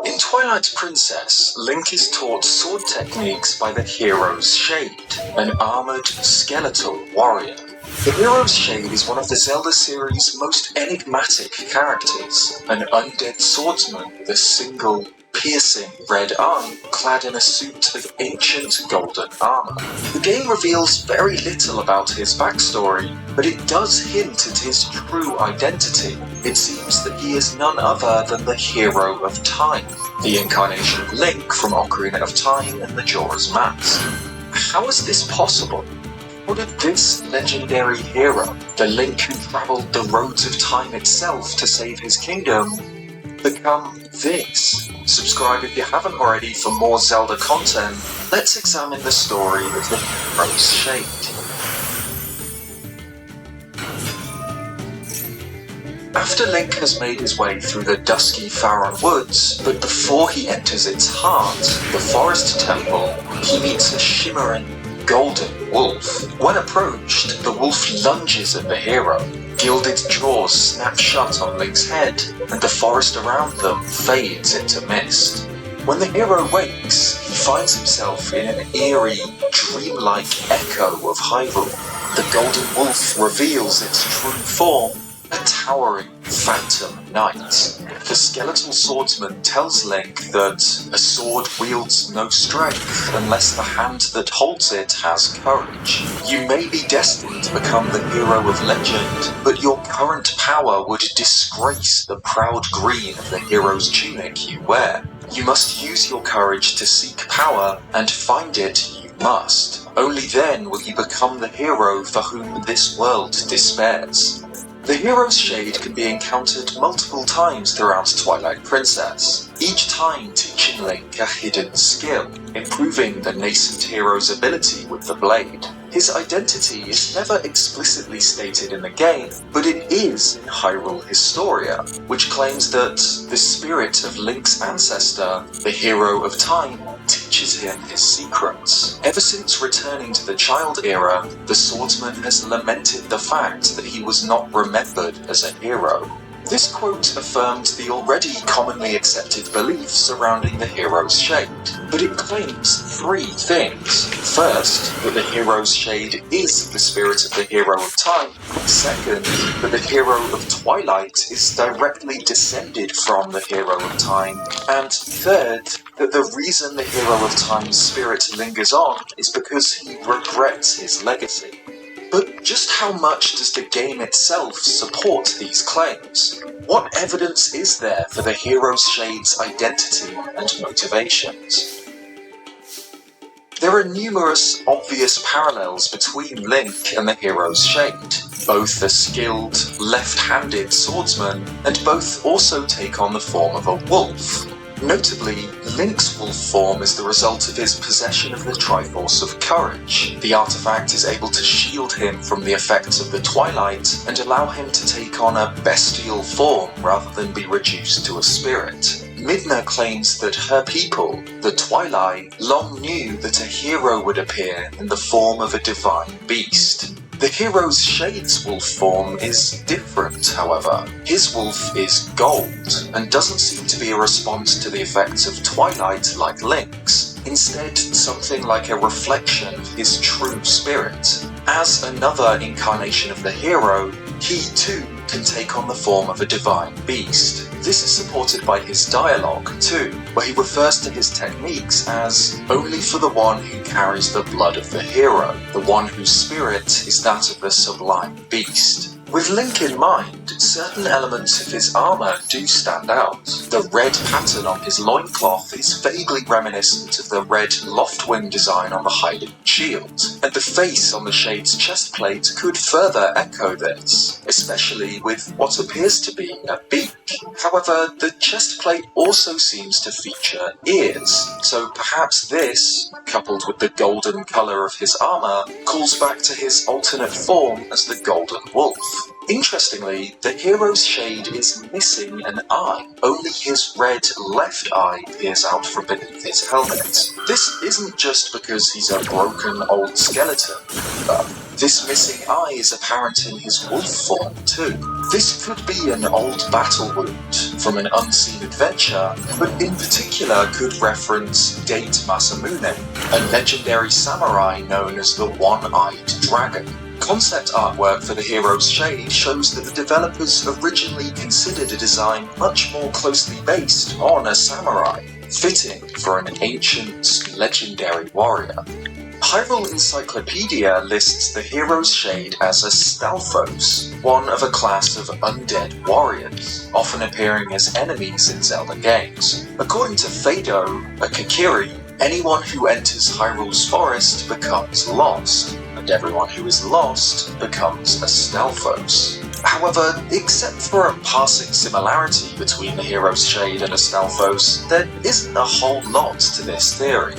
In Twilight Princess, Link is taught sword techniques by the Hero's Shade, an armoured, skeletal warrior. The Hero's Shade is one of the Zelda series' most enigmatic characters, an undead swordsman with a single, piercing red eye, clad in a suit of ancient golden armour. The game reveals very little about his backstory, but it does hint at his true identity. It seems that he is none other than the Hero of Time, the incarnation of Link from Ocarina of Time and Majora's Mask. How is this possible? How did this legendary hero, the Link who travelled the roads of time itself to save his kingdom, become this? Subscribe if you haven't already for more Zelda content. Let's examine the story of the Hero's Shade. After Link has made his way through the dusky Faron Woods, but before he enters its heart, the Forest Temple, he meets a shimmering, golden wolf. When approached, the wolf lunges at the hero. Gilded jaws snap shut on Link's head, and the forest around them fades into mist. When the hero wakes, he finds himself in an eerie, dreamlike echo of Hyrule. The golden wolf reveals its true form, a towering phantom knight. The skeletal swordsman tells Link that a sword wields no strength unless the hand that holds it has courage. You may be destined to become the hero of legend, but your current power would disgrace the proud green of the hero's tunic you wear. You must use your courage to seek power, and find it you must. Only then will you become the hero for whom this world despairs. The Hero's Shade can be encountered multiple times throughout Twilight Princess, each time teaching Link a hidden skill, improving the nascent hero's ability with the blade. His identity is never explicitly stated in the game, but it is in Hyrule Historia, which claims that the spirit of Link's ancestor, the Hero of Time, teaches him his secrets. Ever since returning to the child era, the swordsman has lamented the fact that he was not remembered as a hero. This quote affirmed the already commonly accepted belief surrounding the hero's shade, but it claims three things. First, that the hero's shade is the spirit of the Hero of Time. Second, that the Hero of Twilight is directly descended from the Hero of Time. And third, that the reason the Hero of Time's spirit lingers on is because he regrets his legacy. But just how much does the game itself support these claims? What evidence is there for the hero's shade's identity and motivations? There are numerous obvious parallels between Link and the hero's shade. Both are skilled, left-handed swordsmen, and both also take on the form of a wolf. Notably, Link's wolf form is the result of his possession of the Triforce of Courage. The artifact is able to shield him from the effects of the Twilight and allow him to take on a bestial form rather than be reduced to a spirit. Midna claims that her people, the Twilight, long knew that a hero would appear in the form of a divine beast. The hero's shade's wolf form is different, however. His wolf is gold, and doesn't seem to be a response to the effects of Twilight like Link's. Instead, something like a reflection of his true spirit. As another incarnation of the hero, he too can take on the form of a divine beast. This is supported by his dialogue too, where he refers to his techniques as only for the one who carries the blood of the hero, the one whose spirit is that of the sublime beast. With Link in mind, certain elements of his armour do stand out. The red pattern on his loincloth is vaguely reminiscent of the red Loftwing design on the Hylian shield, and the face on the shade's chestplate could further echo this, especially with what appears to be a beak. However, the chestplate also seems to feature ears, so perhaps this, coupled with the golden colour of his armour, calls back to his alternate form as the Golden Wolf. Interestingly, the hero's shade is missing an eye. Only his red left eye peers out from beneath his helmet. This isn't just because he's a broken old skeleton. This missing eye is apparent in his wolf form too. This could be an old battle wound from an unseen adventure, but in particular could reference Date Masamune, a legendary samurai known as the One-Eyed Dragon. Concept artwork for the hero's shade shows that the developers originally considered a design much more closely based on a samurai, fitting for an ancient, legendary warrior. Hyrule Encyclopedia lists the hero's shade as a Stalfos, one of a class of undead warriors, often appearing as enemies in Zelda games. According to Fado, a Kakiri, anyone who enters Hyrule's forest becomes lost, and everyone who is lost becomes a Stalfos. However, except for a passing similarity between the hero's shade and a Stalfos, there isn't a whole lot to this theory.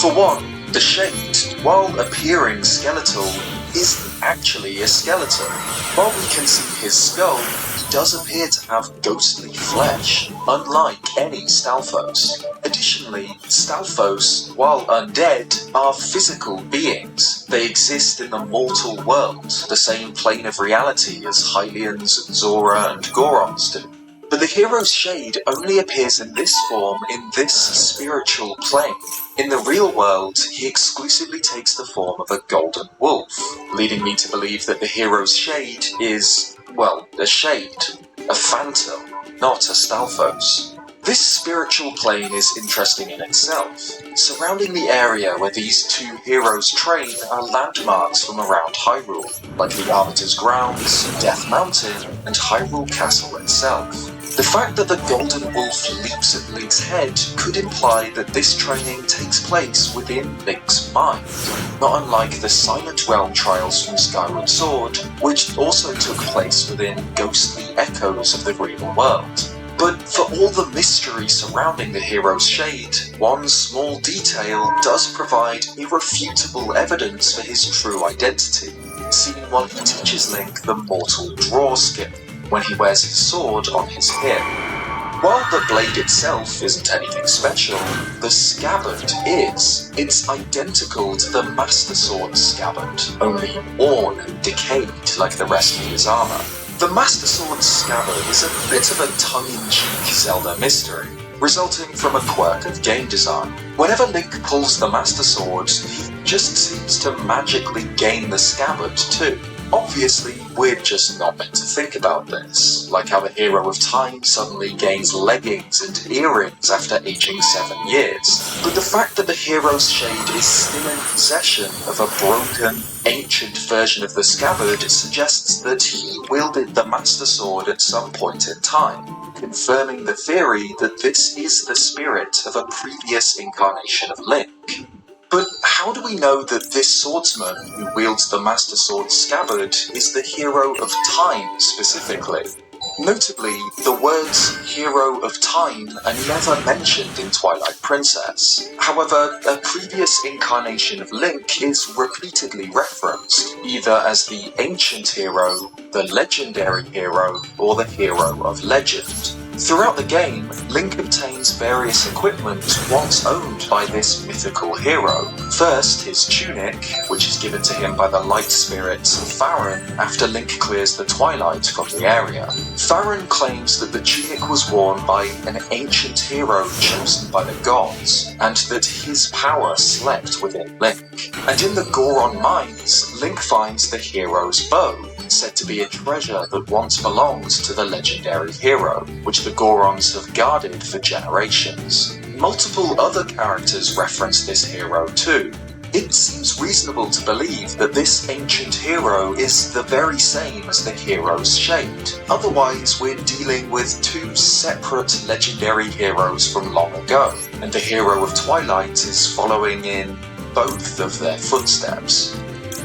For one, the shade, while appearing skeletal, isn't actually a skeleton. While we can see his skull, he does appear to have ghostly flesh, unlike any Stalfos. Additionally, Stalfos, while undead, are physical beings. They exist in the mortal world, the same plane of reality as Hylians, Zora, and Gorons do. But the hero's shade only appears in this form in this spiritual plane. In the real world, he exclusively takes the form of a golden wolf, leading me to believe that the hero's shade is, well, a shade, a phantom, not a Stalfos. This spiritual plane is interesting in itself. Surrounding the area where these two heroes train are landmarks from around Hyrule, like the Arbiter's Grounds, Death Mountain, and Hyrule Castle itself. The fact that the Golden Wolf leaps at Link's head could imply that this training takes place within Link's mind, not unlike the Silent Realm trials from Skyward Sword, which also took place within ghostly echoes of the real world. But for all the mystery surrounding the hero's shade, one small detail does provide irrefutable evidence for his true identity, seen while he teaches Link the mortal draw skill, when he wears his sword on his hip. While the blade itself isn't anything special, the scabbard is. It's identical to the Master Sword's scabbard, only worn and decayed like the rest of his armor. The Master Sword's scabbard is a bit of a tongue-in-cheek Zelda mystery, resulting from a quirk of game design. Whenever Link pulls the Master Sword, he just seems to magically gain the scabbard too. Obviously, we're just not meant to think about this, like how the hero of time suddenly gains leggings and earrings after aging 7 years. But the fact that the hero's shade is still in possession of a broken, ancient version of the scabbard suggests that he wielded the Master Sword at some point in time, confirming the theory that this is the spirit of a previous incarnation of Link. But how do we know that this swordsman who wields the Master Sword scabbard is the hero of time specifically? Notably, the words Hero of Time are never mentioned in Twilight Princess. However, a previous incarnation of Link is repeatedly referenced, either as the Ancient Hero, the Legendary Hero, or the Hero of Legend. Throughout the game, Link obtains various equipment once owned by this mythical hero. First, his tunic, which is given to him by the light spirits of Farron after Link clears the Twilight from the area. Farron claims that the tunic was worn by an ancient hero chosen by the gods, and that his power slept within Link. And in the Goron mines, Link finds the hero's bow, said to be a treasure that once belonged to the legendary hero, which the Gorons have guarded for generations. Multiple other characters reference this hero too. It seems reasonable to believe that this ancient hero is the very same as the hero's shade. Otherwise, we're dealing with two separate legendary heroes from long ago, and the hero of Twilight is following in both of their footsteps.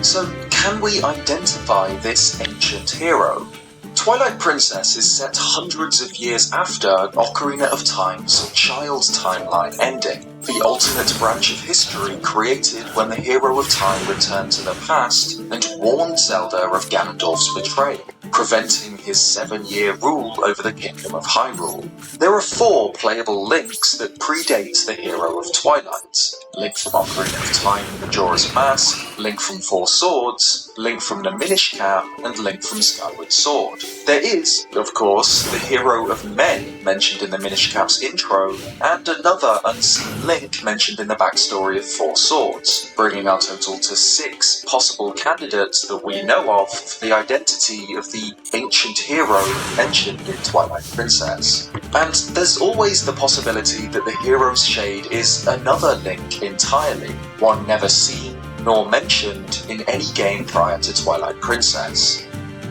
So, can we identify this ancient hero? Twilight Princess is set hundreds of years after Ocarina of Time's Child's Timeline ending, the alternate branch of history created when the hero of time returned to the past and warned Zelda of Ganondorf's betrayal, preventing his 7-year rule over the Kingdom of Hyrule. There are 4 playable Links that predate the hero of Twilight: Link from Ocarina of Time and Majora's Mask, Link from Four Swords, Link from the Minish Cap, and Link from Skyward Sword. There is, of course, the hero of Men mentioned in the Minish Cap's intro, and another unseen Link mentioned in the backstory of Four Swords, bringing our total to 6 possible candidates that we know of for the identity of the ancient hero mentioned in Twilight Princess. And there's always the possibility that the hero's shade is another Link entirely, one never seen nor mentioned in any game prior to Twilight Princess.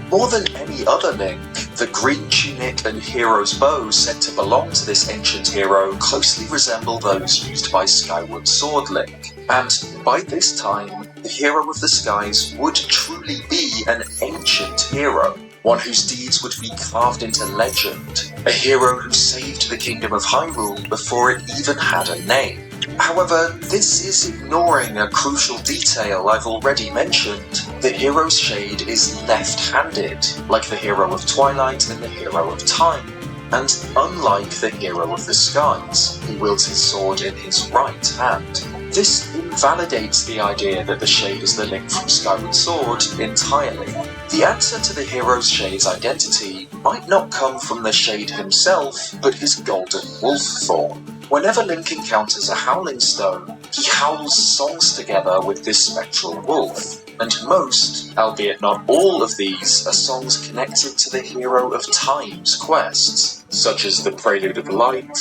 More than any other Link, the green tunic and hero's bow said to belong to this ancient hero closely resemble those used by Skyward Sword Link, and by this time, the hero of the skies would truly be an ancient hero, one whose deeds would be carved into legend, a hero who saved the Kingdom of Hyrule before it even had a name. However, this is ignoring a crucial detail I've already mentioned. The hero's shade is left-handed, like the hero of Twilight and the hero of Time, and unlike the hero of the skies, who wields his sword in his right hand. This invalidates the idea that the shade is the Link from Skyward Sword entirely. The answer to the hero's shade's identity might not come from the shade himself, but his golden wolf form. Whenever Link encounters a Howling Stone, he howls songs together with this spectral wolf, and most, albeit not all of these, are songs connected to the hero of Time's quests, such as the Prelude of Light,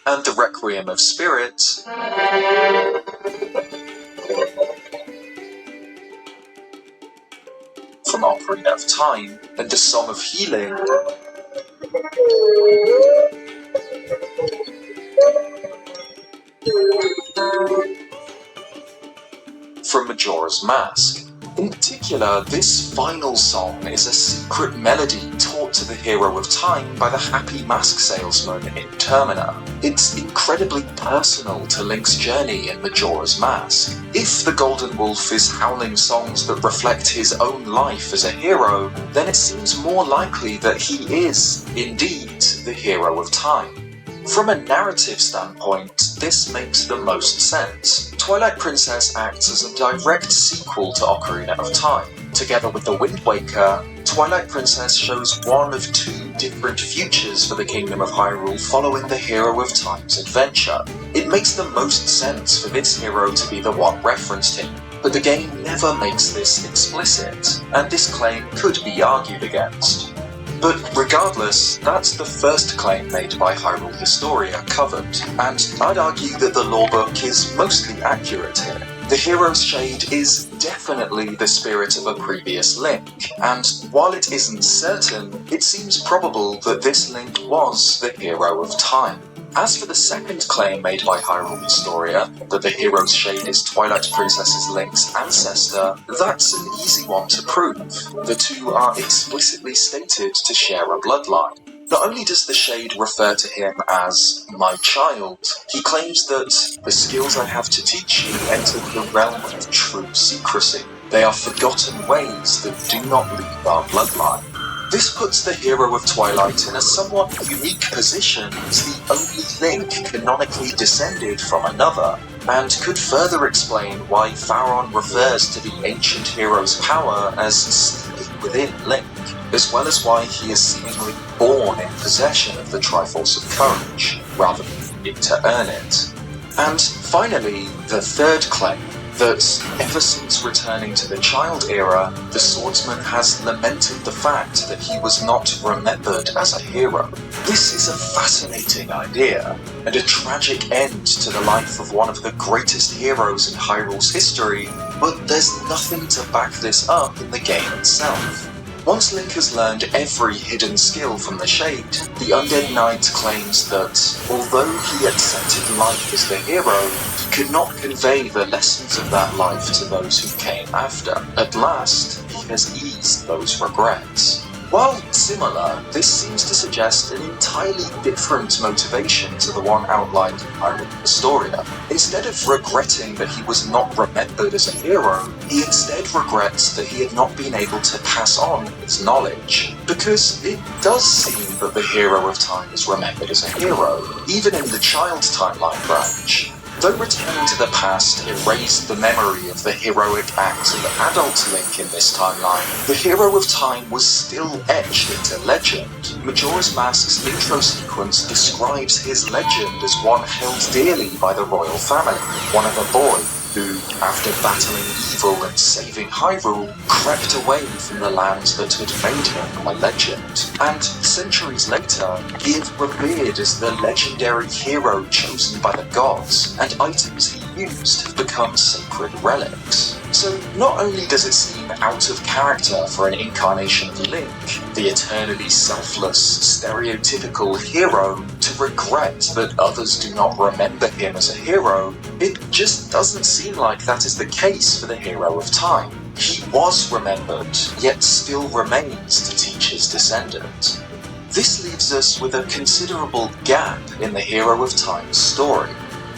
and the Requiem of Spirit, from Ocarina of Time, and the Song of Healing, from Majora's Mask. In particular, this final song is a secret melody taught to the hero of time by the happy mask salesman in Termina. It's incredibly personal to Link's journey in Majora's Mask. If the Golden Wolf is howling songs that reflect his own life as a hero, then it seems more likely that he is, indeed, the hero of time. From a narrative standpoint, this makes the most sense. Twilight Princess acts as a direct sequel to Ocarina of Time. Together with The Wind Waker, Twilight Princess shows one of two different futures for the Kingdom of Hyrule following the Hero of Time's adventure. It makes the most sense for this hero to be the one referenced here, but the game never makes this explicit, and this claim could be argued against. But regardless, that's the first claim made by Hyrule Historia covered, and I'd argue that the lorebook is mostly accurate here. The hero's shade is definitely the spirit of a previous Link, and while it isn't certain, it seems probable that this Link was the hero of time. As for the second claim made by Hyrule Historia, that the hero's shade is Twilight Princess's Link's ancestor, that's an easy one to prove. The two are explicitly stated to share a bloodline. Not only does the shade refer to him as my child, he claims that the skills I have to teach you enter the realm of true secrecy. They are forgotten ways that do not leave our bloodline. This puts the hero of Twilight in a somewhat unique position as the only Link canonically descended from another, and could further explain why Faron refers to the ancient hero's power as sleeping within Link, as well as why he is seemingly born in possession of the Triforce of Courage, rather than needing to earn it. And finally, the third claim, that ever since returning to the child era, the swordsman has lamented the fact that he was not remembered as a hero. This is a fascinating idea, and a tragic end to the life of one of the greatest heroes in Hyrule's history, but there's nothing to back this up in the game itself. Once Link has learned every hidden skill from the Shade, the Undead Knight claims that, although he accepted life as the hero, he could not convey the lessons of that life to those who came after. At last, he has eased those regrets. While similar, this seems to suggest an entirely different motivation to the one outlined in Hyrule Historia. Instead of regretting that he was not remembered as a hero, he instead regrets that he had not been able to pass on his knowledge. Because it does seem that the hero of time is remembered as a hero, even in the child timeline branch. Though returning to the past erased the memory of the heroic acts of adult Link in this timeline, the hero of time was still etched into legend. Majora's Mask's intro sequence describes his legend as one held dearly by the royal family, one of a boy who, after battling evil and saving Hyrule, crept away from the lands that had made him a legend. And centuries later, he is revered as the legendary hero chosen by the gods, and items he used have become sacred relics. So not only does it seem out of character for an incarnation of Link, the eternally selfless, stereotypical hero, to regret that others do not remember him as a hero, it just doesn't seem like that is the case for the hero of time. He was remembered, yet still remains to teach his descendant. This leaves us with a considerable gap in the hero of time's story.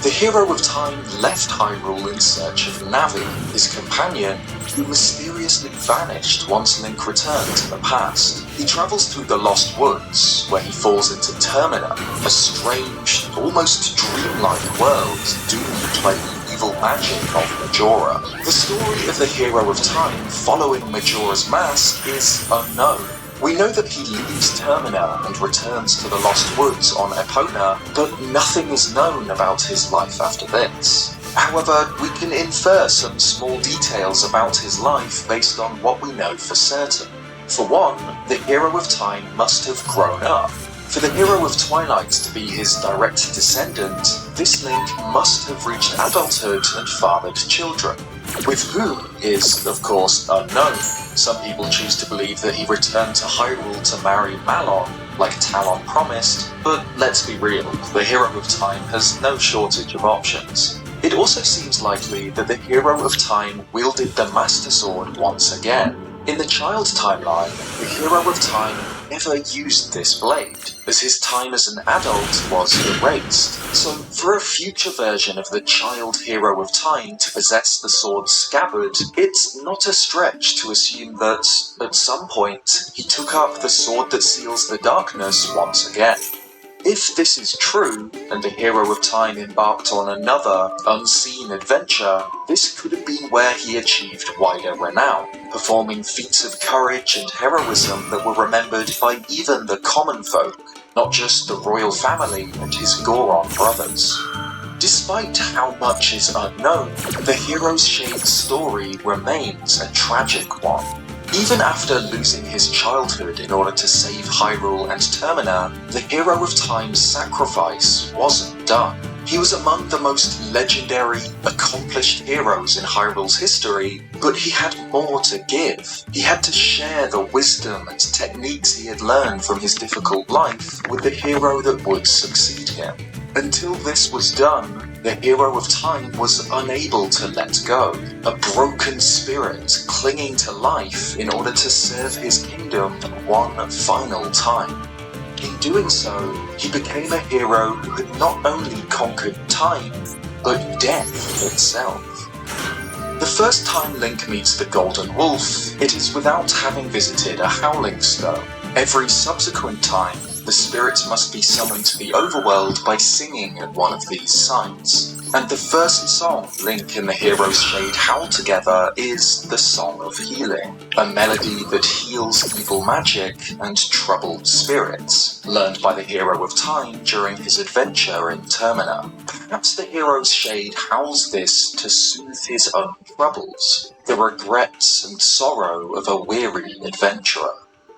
The hero of time left Hyrule in search of Navi, his companion, who mysteriously vanished once Link returned to the past. He travels through the Lost Woods, where he falls into Termina, a strange, almost dreamlike world doomed by the evil magic of Majora. The story of the hero of time following Majora's Mask is unknown. We know that he leaves Termina and returns to the Lost Woods on Epona, but nothing is known about his life after this. However, we can infer some small details about his life based on what we know for certain. For one, the hero of time must have grown up. For the hero of Twilight to be his direct descendant, this Link must have reached adulthood and fathered children. With whom is, of course, unknown. Some people choose to believe that he returned to Hyrule to marry Malon, like Talon promised, but let's be real, the hero of time has no shortage of options. It also seems likely that the Hero of Time wielded the Master Sword once again. In the child timeline, the Hero of Time never used this blade, as his time as an adult was erased. So for a future version of the child Hero of Time to possess the sword's scabbard, it's not a stretch to assume that, at some point, he took up the sword that seals the darkness once again. If this is true, and the Hero of Time embarked on another, unseen adventure, this could have been where he achieved wider renown, performing feats of courage and heroism that were remembered by even the common folk, not just the royal family and his Goron brothers. Despite how much is unknown, the Hero's Shade story remains a tragic one. Even after losing his childhood in order to save Hyrule and Termina, the Hero of Time's sacrifice wasn't done. He was among the most legendary, accomplished heroes in Hyrule's history, but he had more to give. He had to share the wisdom and techniques he had learned from his difficult life with the hero that would succeed him. Until this was done, the Hero of Time was unable to let go, a broken spirit clinging to life in order to serve his kingdom one final time. In doing so, he became a hero who had not only conquered time, but death itself. The first time Link meets the Golden Wolf, it is without having visited a Howling Stone. Every subsequent time, the spirits must be summoned to the overworld by singing at one of these sites. And the first song Link and the Hero's Shade howl together is the Song of Healing, a melody that heals evil magic and troubled spirits, learned by the Hero of Time during his adventure in Termina. Perhaps the Hero's Shade howls this to soothe his own troubles, the regrets and sorrow of a weary adventurer.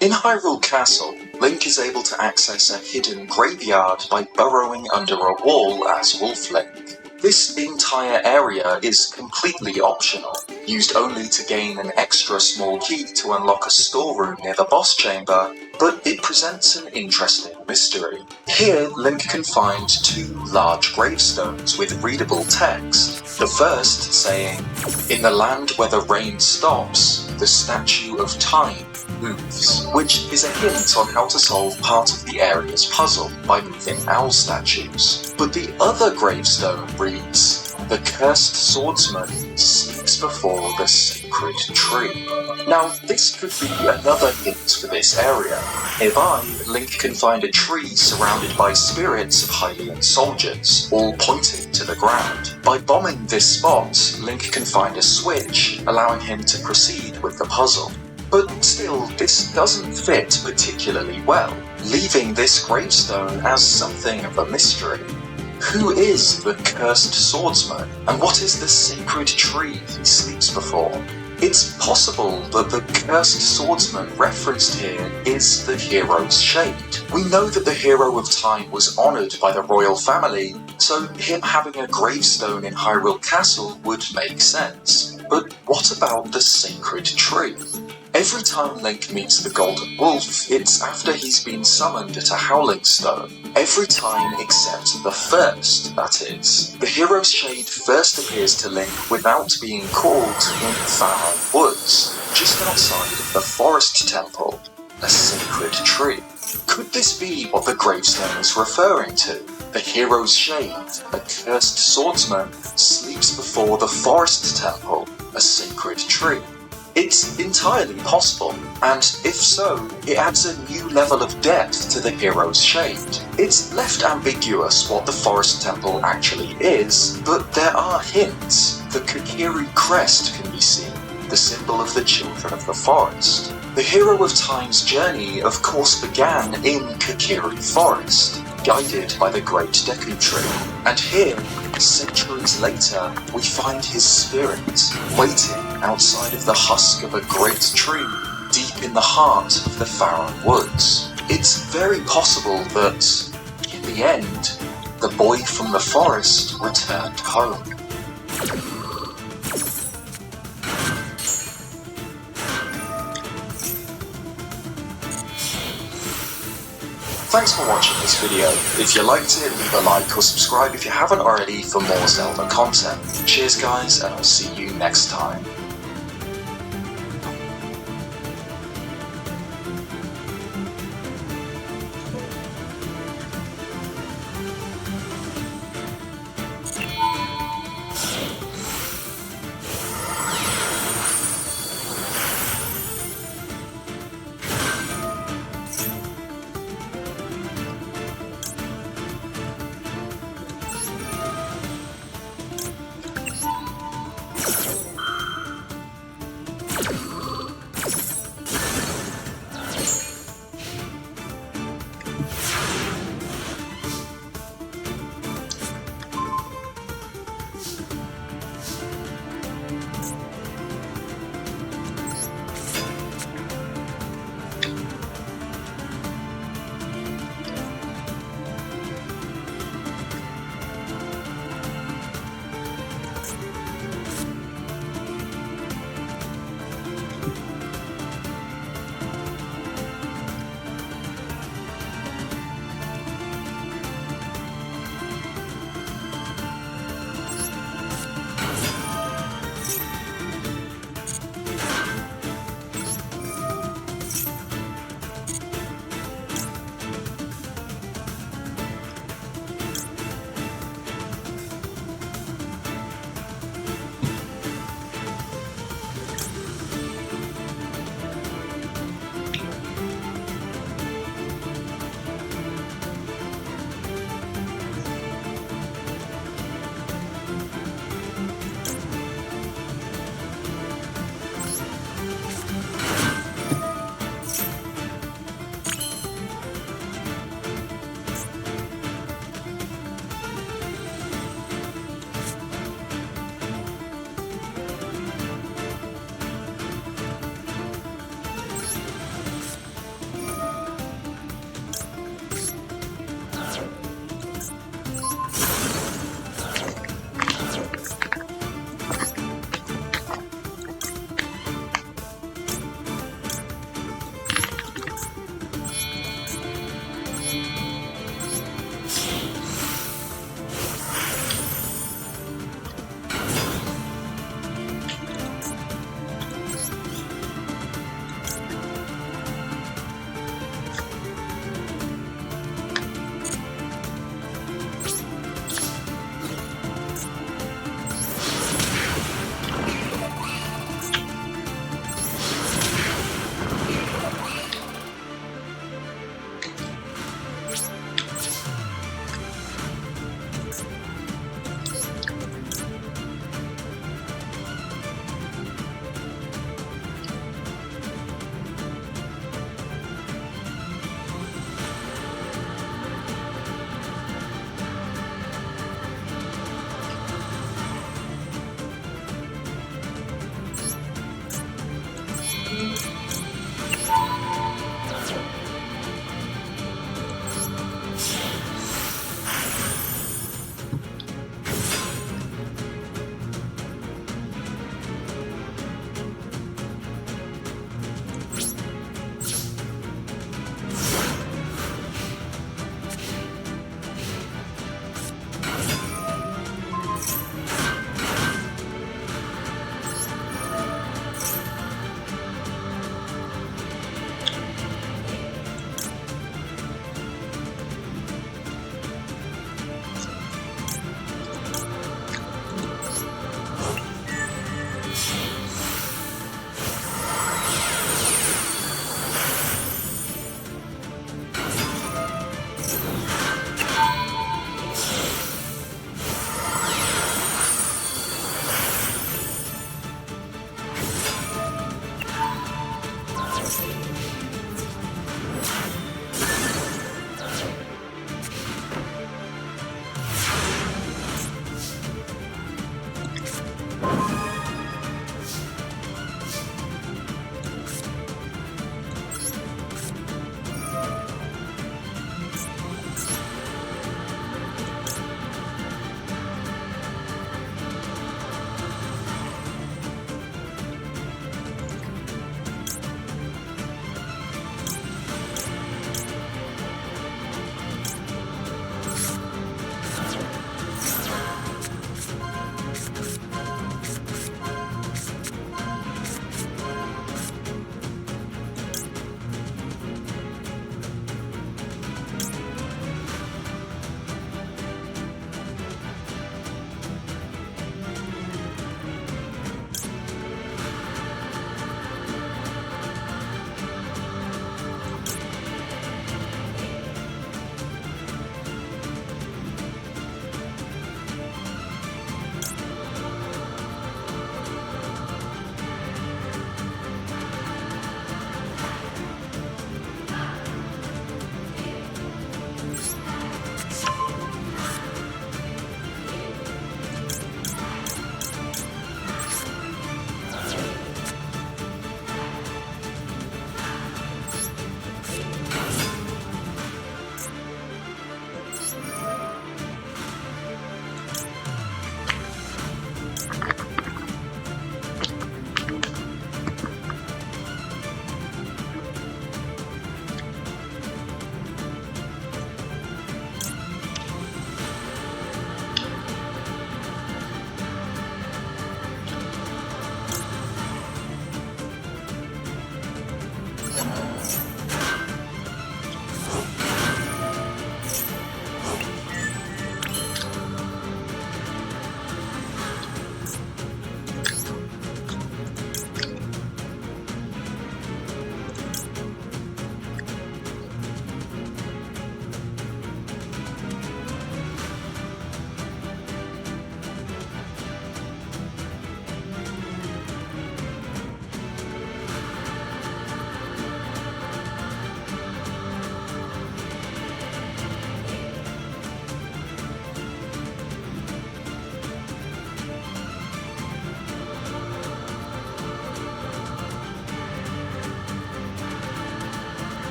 In Hyrule Castle, Link is able to access a hidden graveyard by burrowing under a wall as Wolf Link. This entire area is completely optional, used only to gain an extra small key to unlock a storeroom near the boss chamber, but it presents an interesting mystery. Here, Link can find two large gravestones with readable text. The first saying, "In the land where the rain stops, the statue of time moves," which is a hint on how to solve part of the area's puzzle by moving owl statues. But the other gravestone reads, "The cursed swordsman sleeps before the sacred tree." Now, this could be another hint for this area. Nearby, Link can find a tree surrounded by spirits of Hylian soldiers, all pointing to the ground. By bombing this spot, Link can find a switch, allowing him to proceed with the puzzle. But still, this doesn't fit particularly well, leaving this gravestone as something of a mystery. Who is the cursed swordsman, and what is the sacred tree he sleeps before? It's possible that the cursed swordsman referenced here is the Hero's Shade. We know that the Hero of Time was honoured by the royal family, so him having a gravestone in Hyrule Castle would make sense. But what about the sacred tree? Every time Link meets the Golden Wolf, it's after he's been summoned at a Howling Stone. Every time except the first, that is. The Hero's Shade first appears to Link without being called in Faron Woods, just outside of the Forest Temple, a sacred tree. Could this be what the gravestone is referring to? The Hero's Shade, a cursed swordsman, sleeps before the Forest Temple, a sacred tree. It's entirely possible, and if so, it adds a new level of depth to the Hero's Shade. It's left ambiguous what the Forest Temple actually is, but there are hints. The Kokiri crest can be seen, the symbol of the children of the forest. The Hero of Time's journey, of course, began in Kokiri Forest, guided by the Great Deku Tree. And here, centuries later, we find his spirit, waiting outside of the husk of a great tree, deep in the heart of the Faron Woods. It's very possible that, in the end, the boy from the forest returned home. Thanks for watching this video. If you liked it, leave a like or subscribe if you haven't already for more Zelda content. Cheers guys, and I'll see you next time.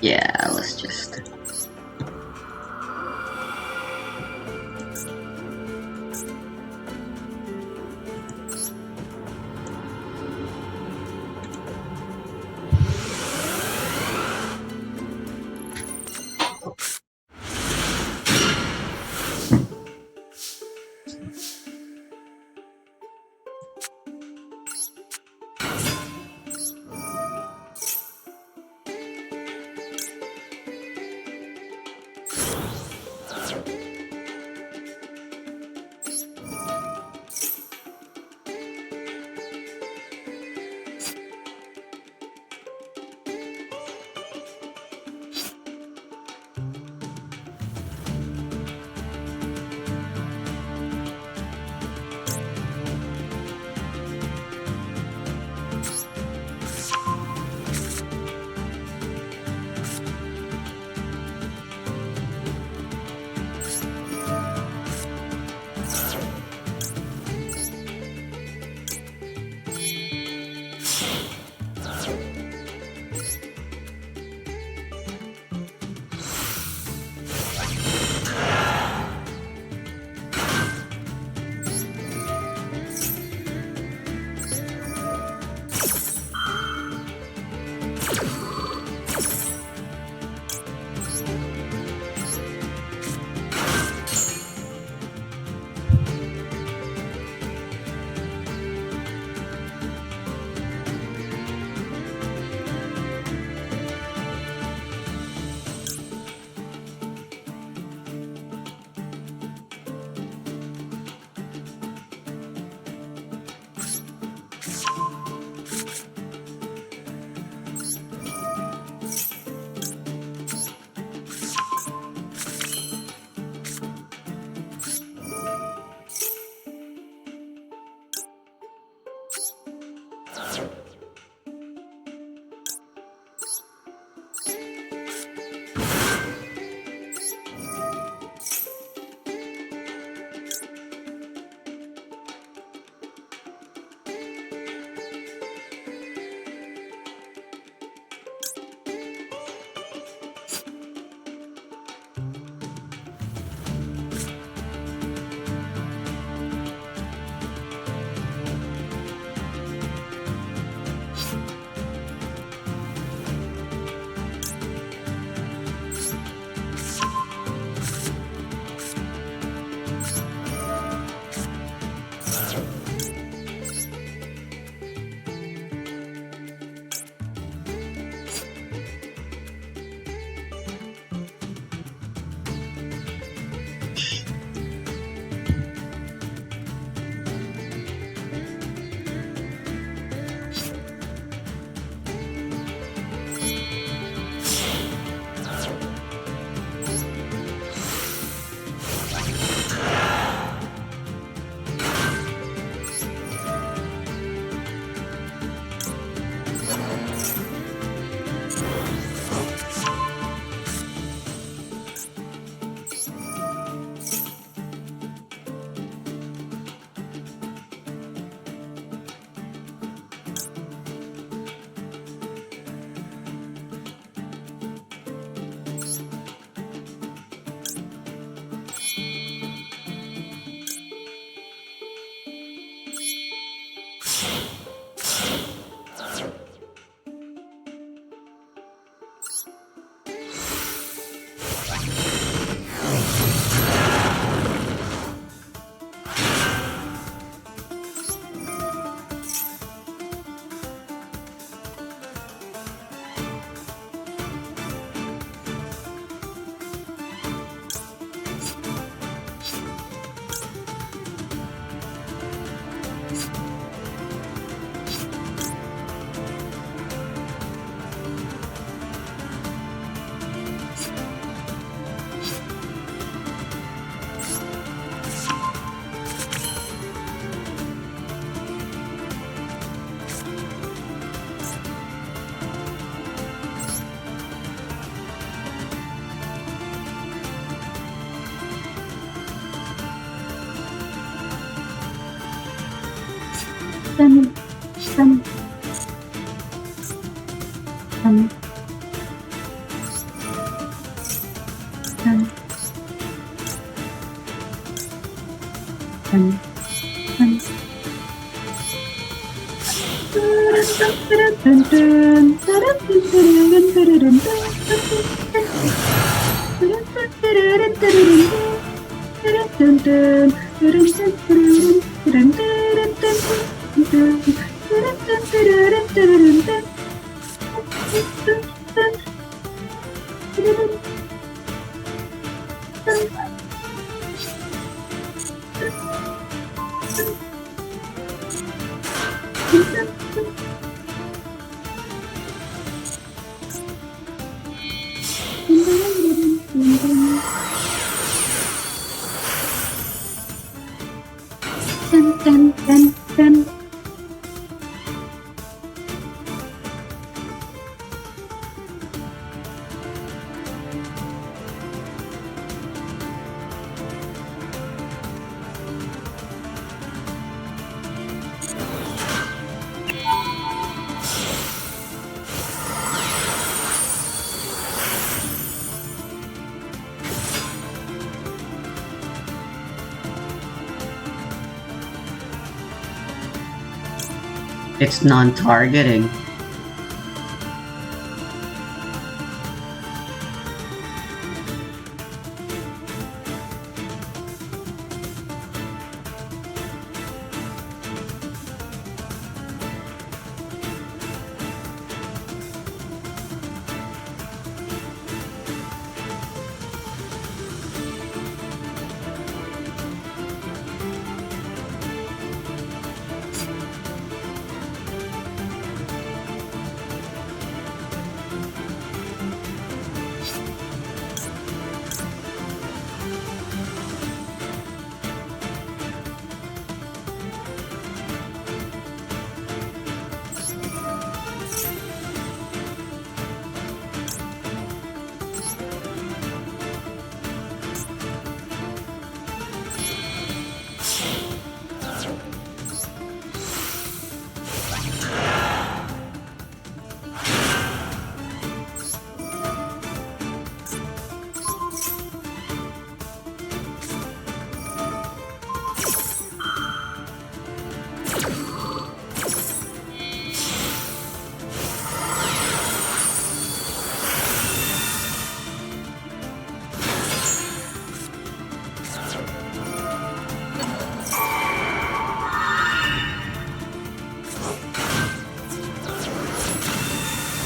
Yeah, let's just... It's non-targeting.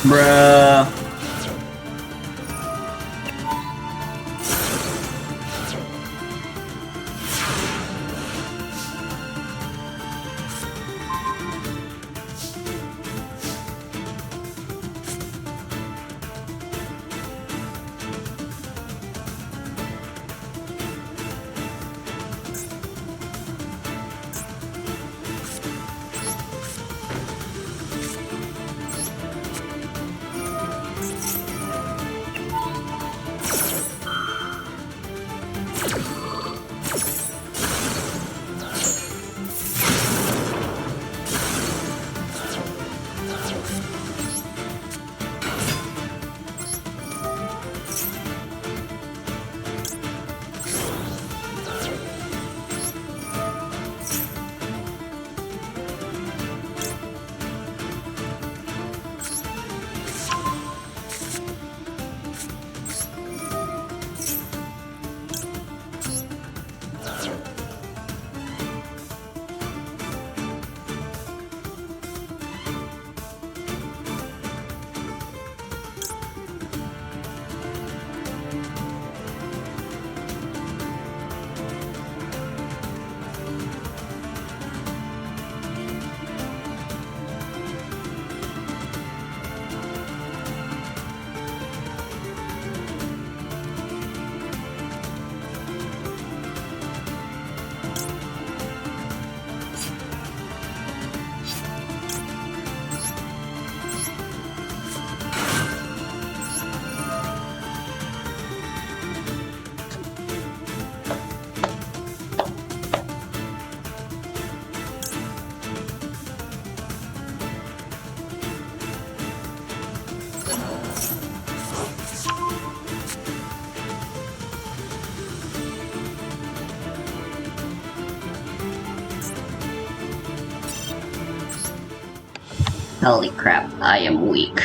Bruh. Holy crap, I am weak.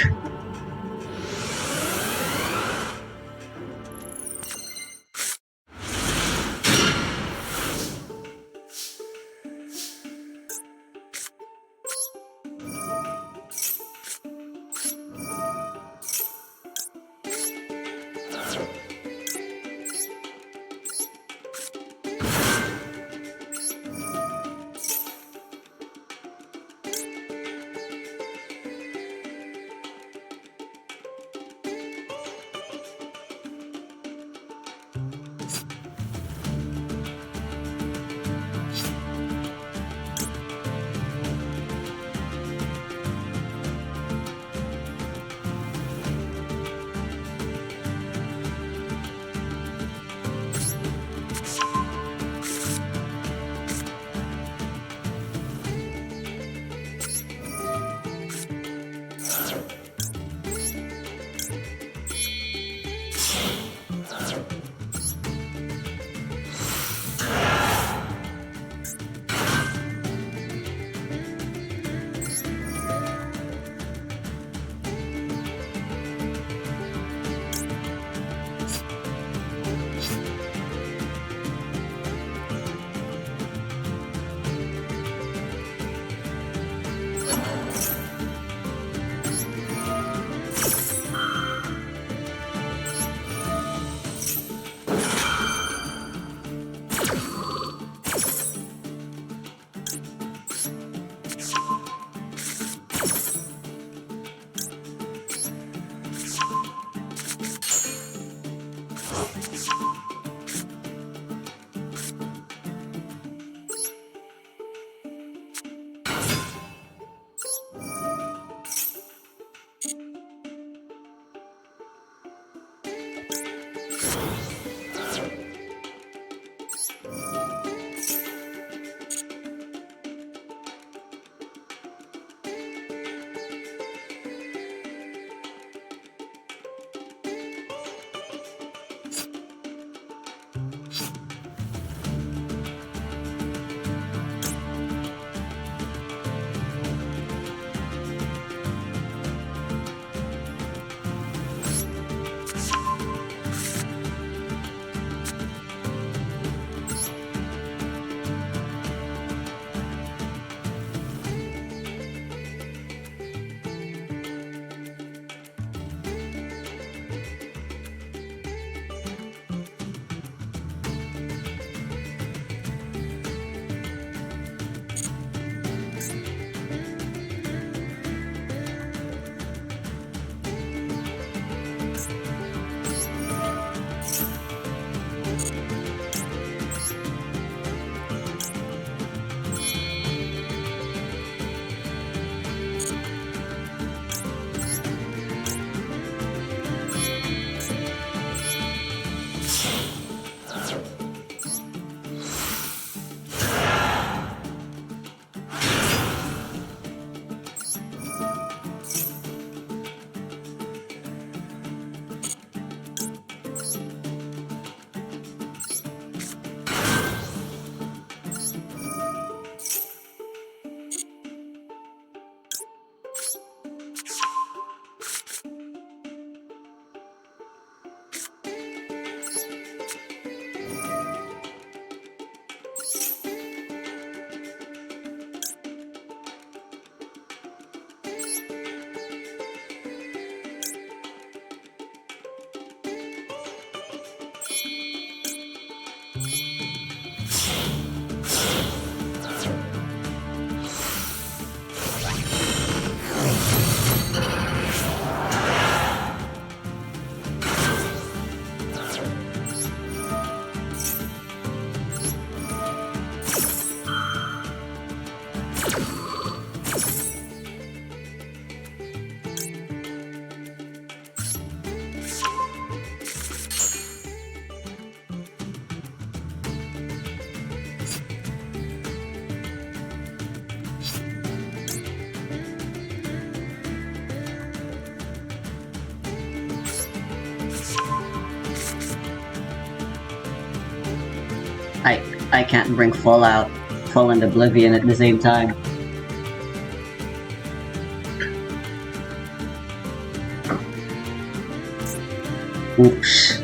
I can't bring Fallout, Fall and Oblivion at the same time. Oops.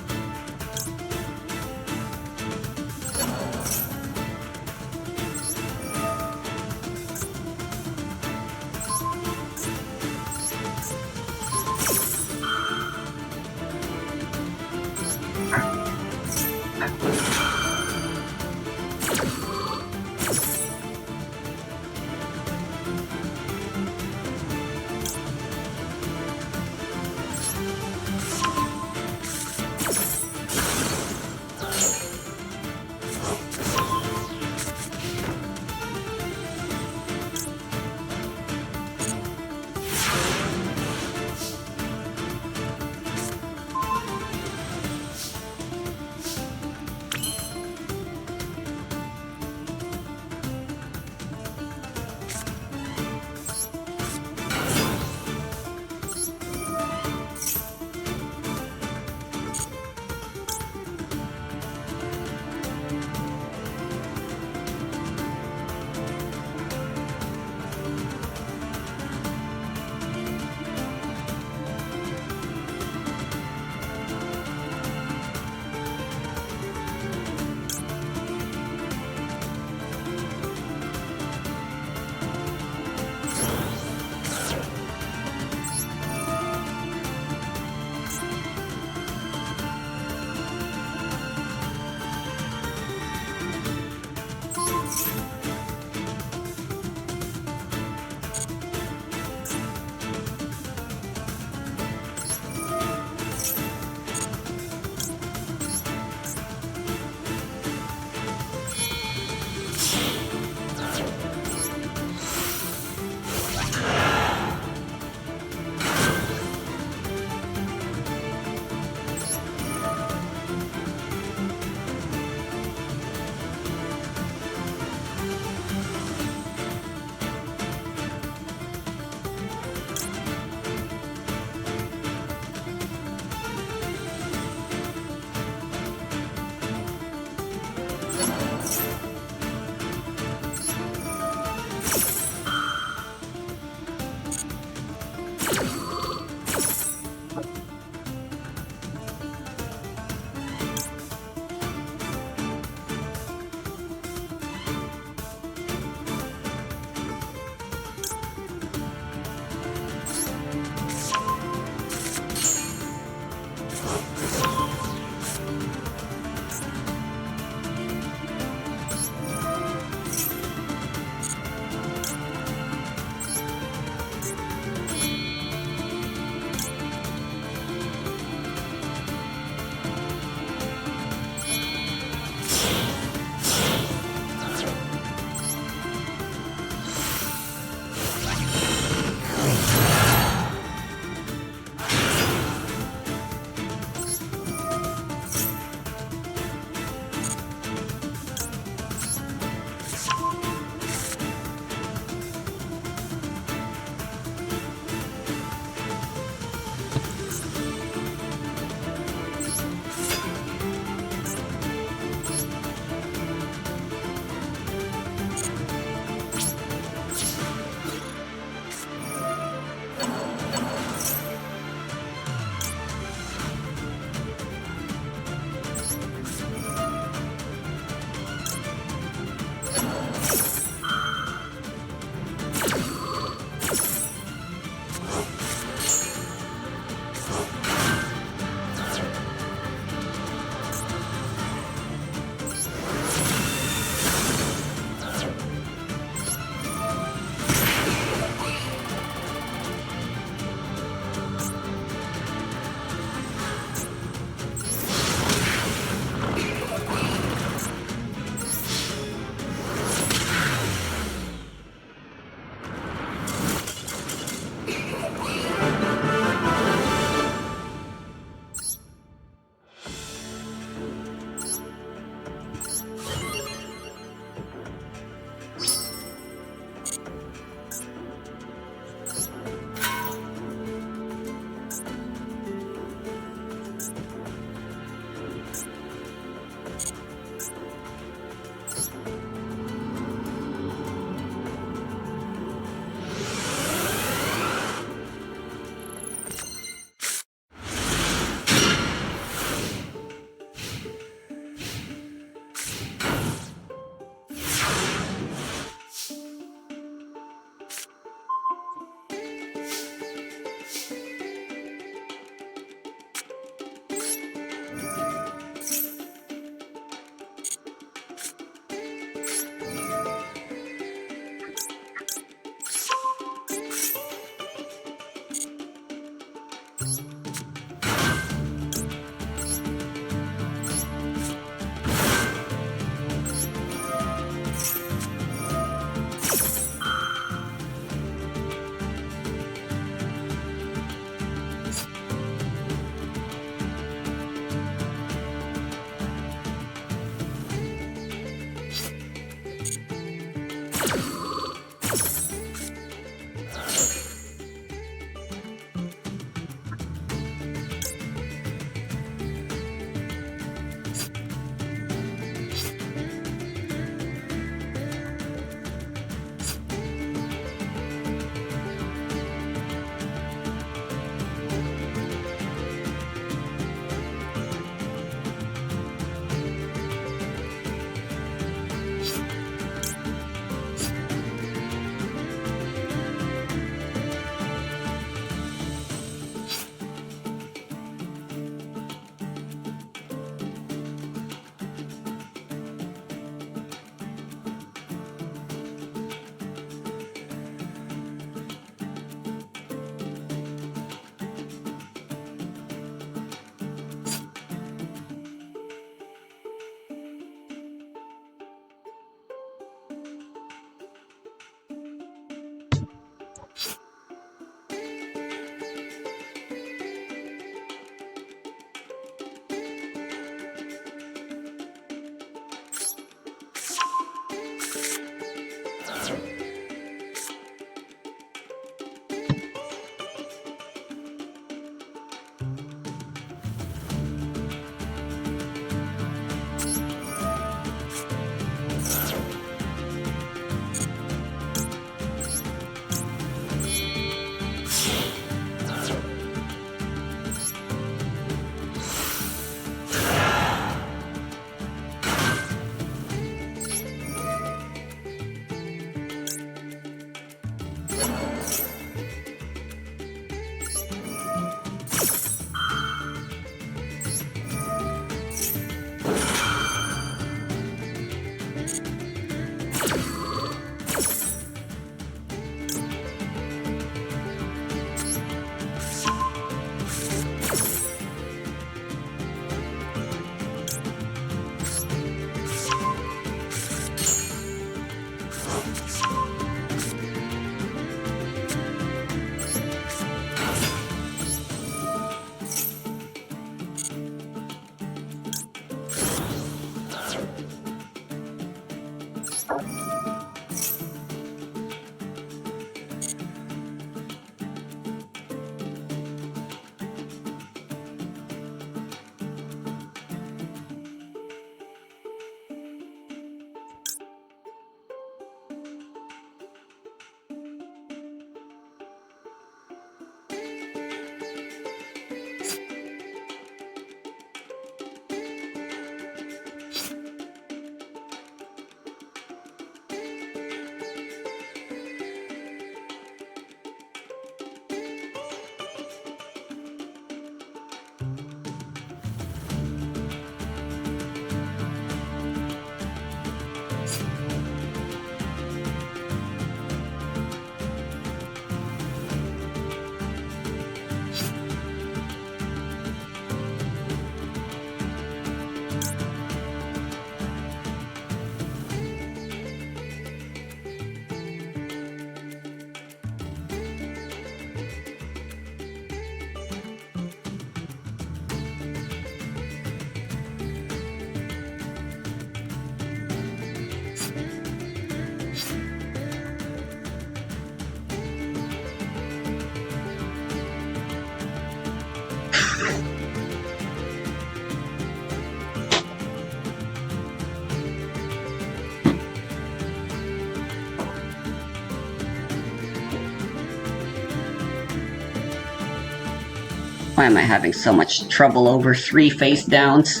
Why am I having so much trouble over 3 face downs?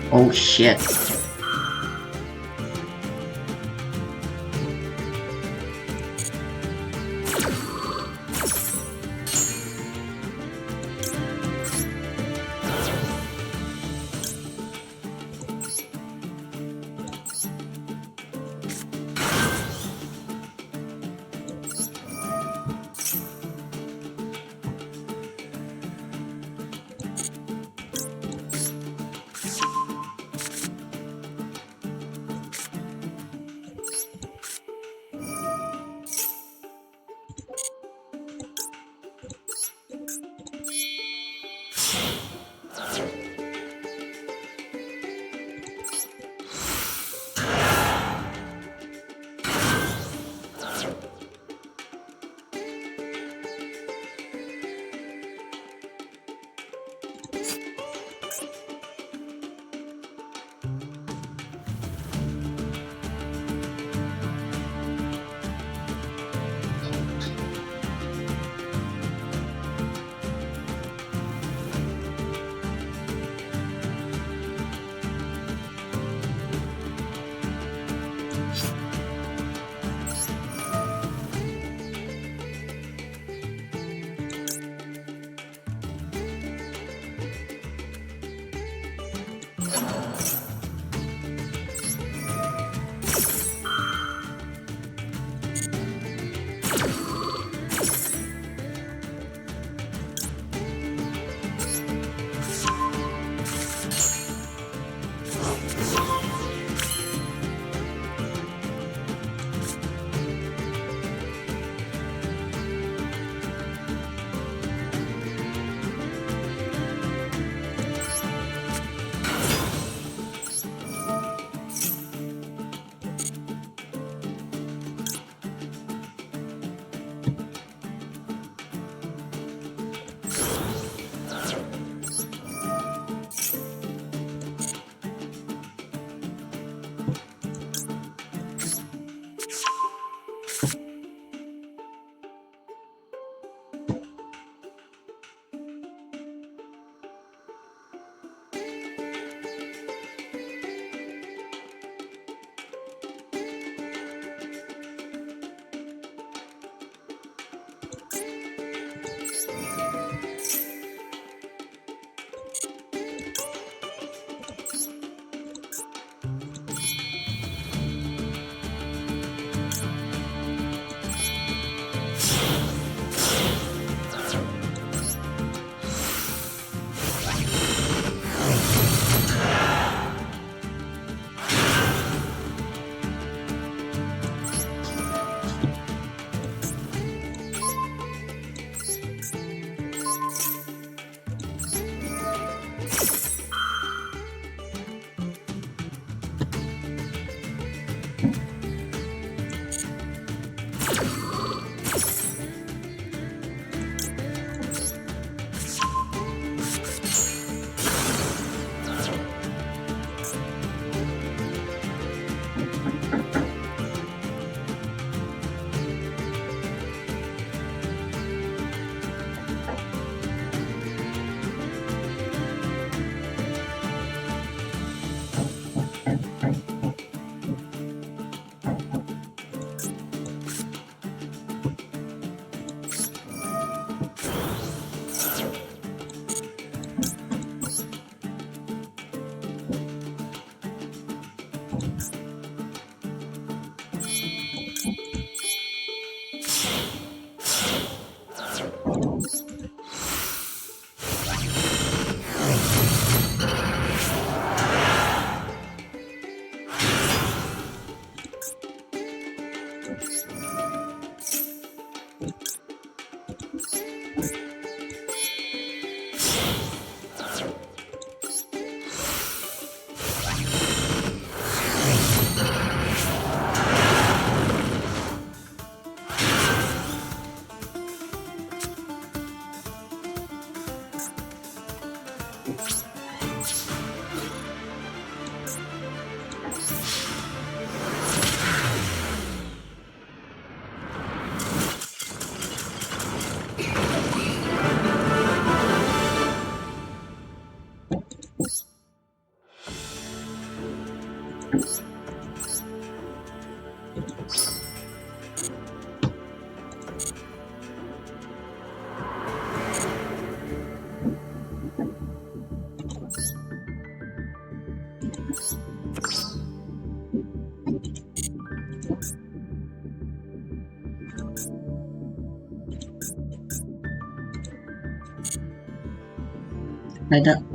Oh shit.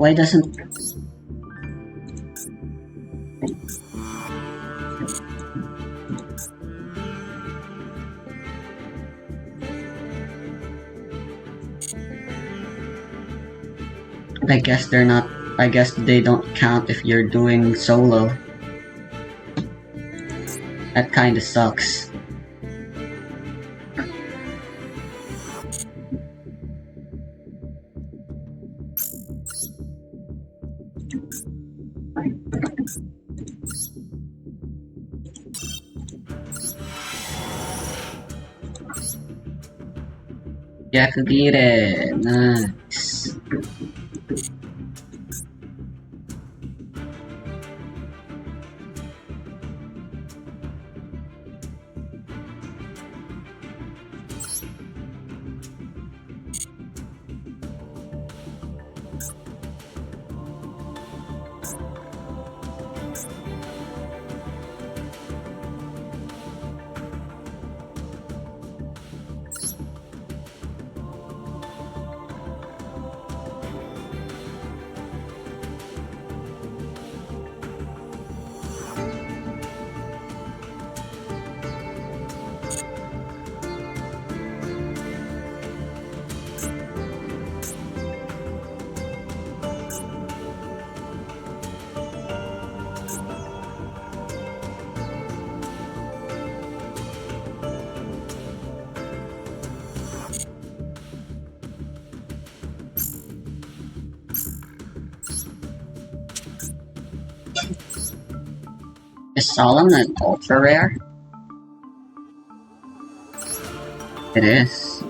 Why doesn't... I guess they're not... I guess they don't count if you're doing solo. That kinda sucks. Yakugire, nice. Is Solemn an ultra rare? It is.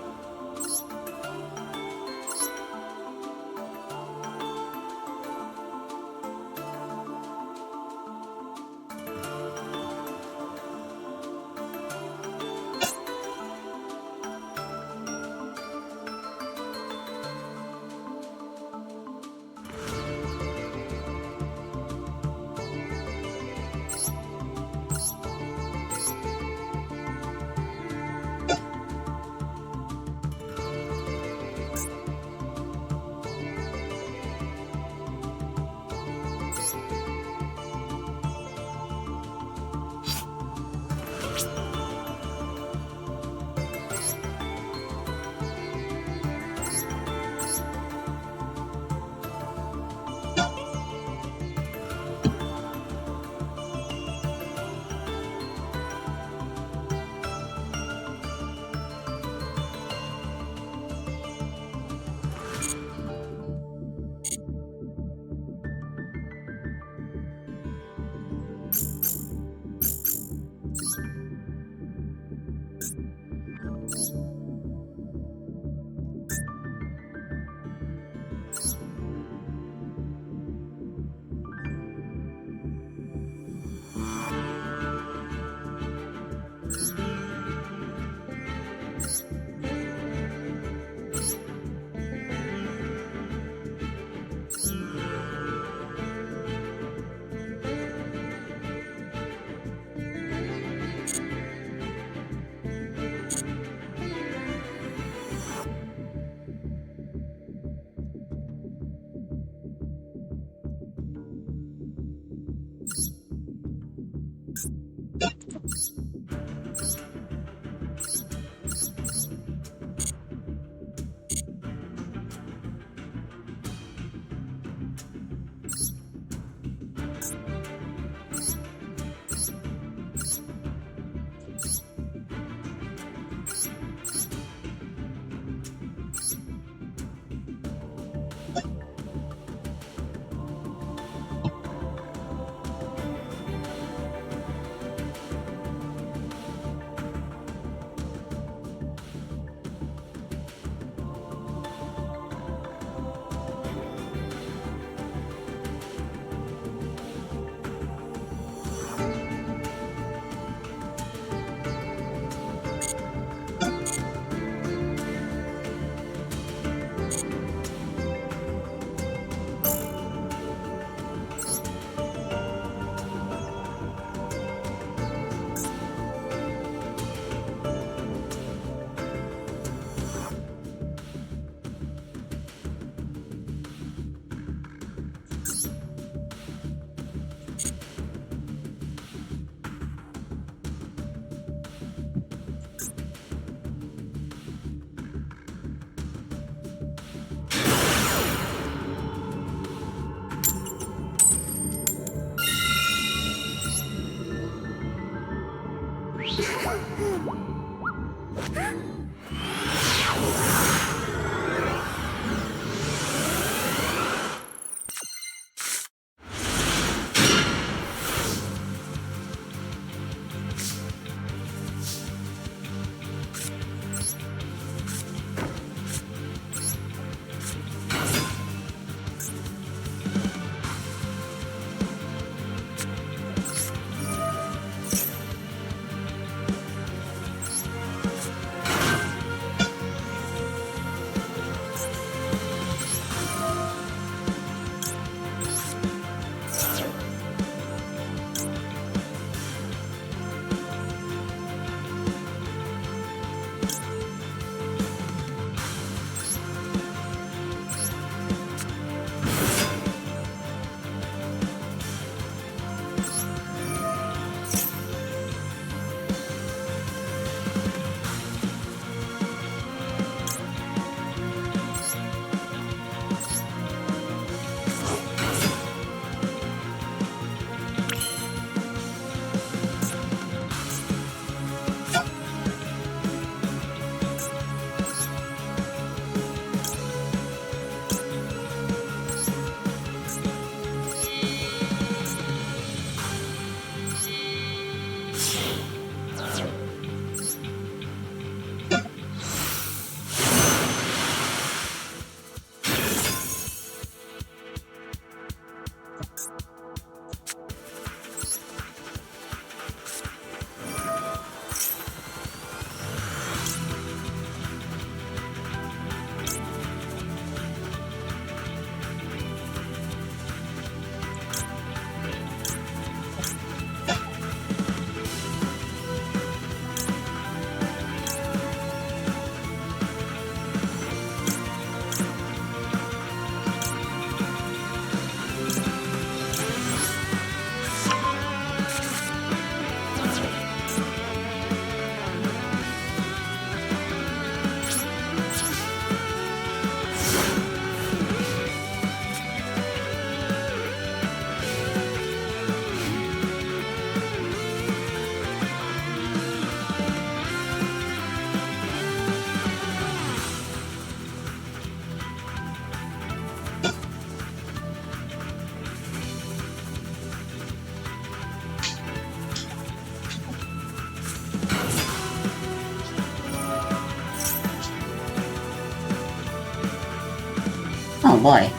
Oh boy.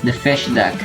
The fish deck.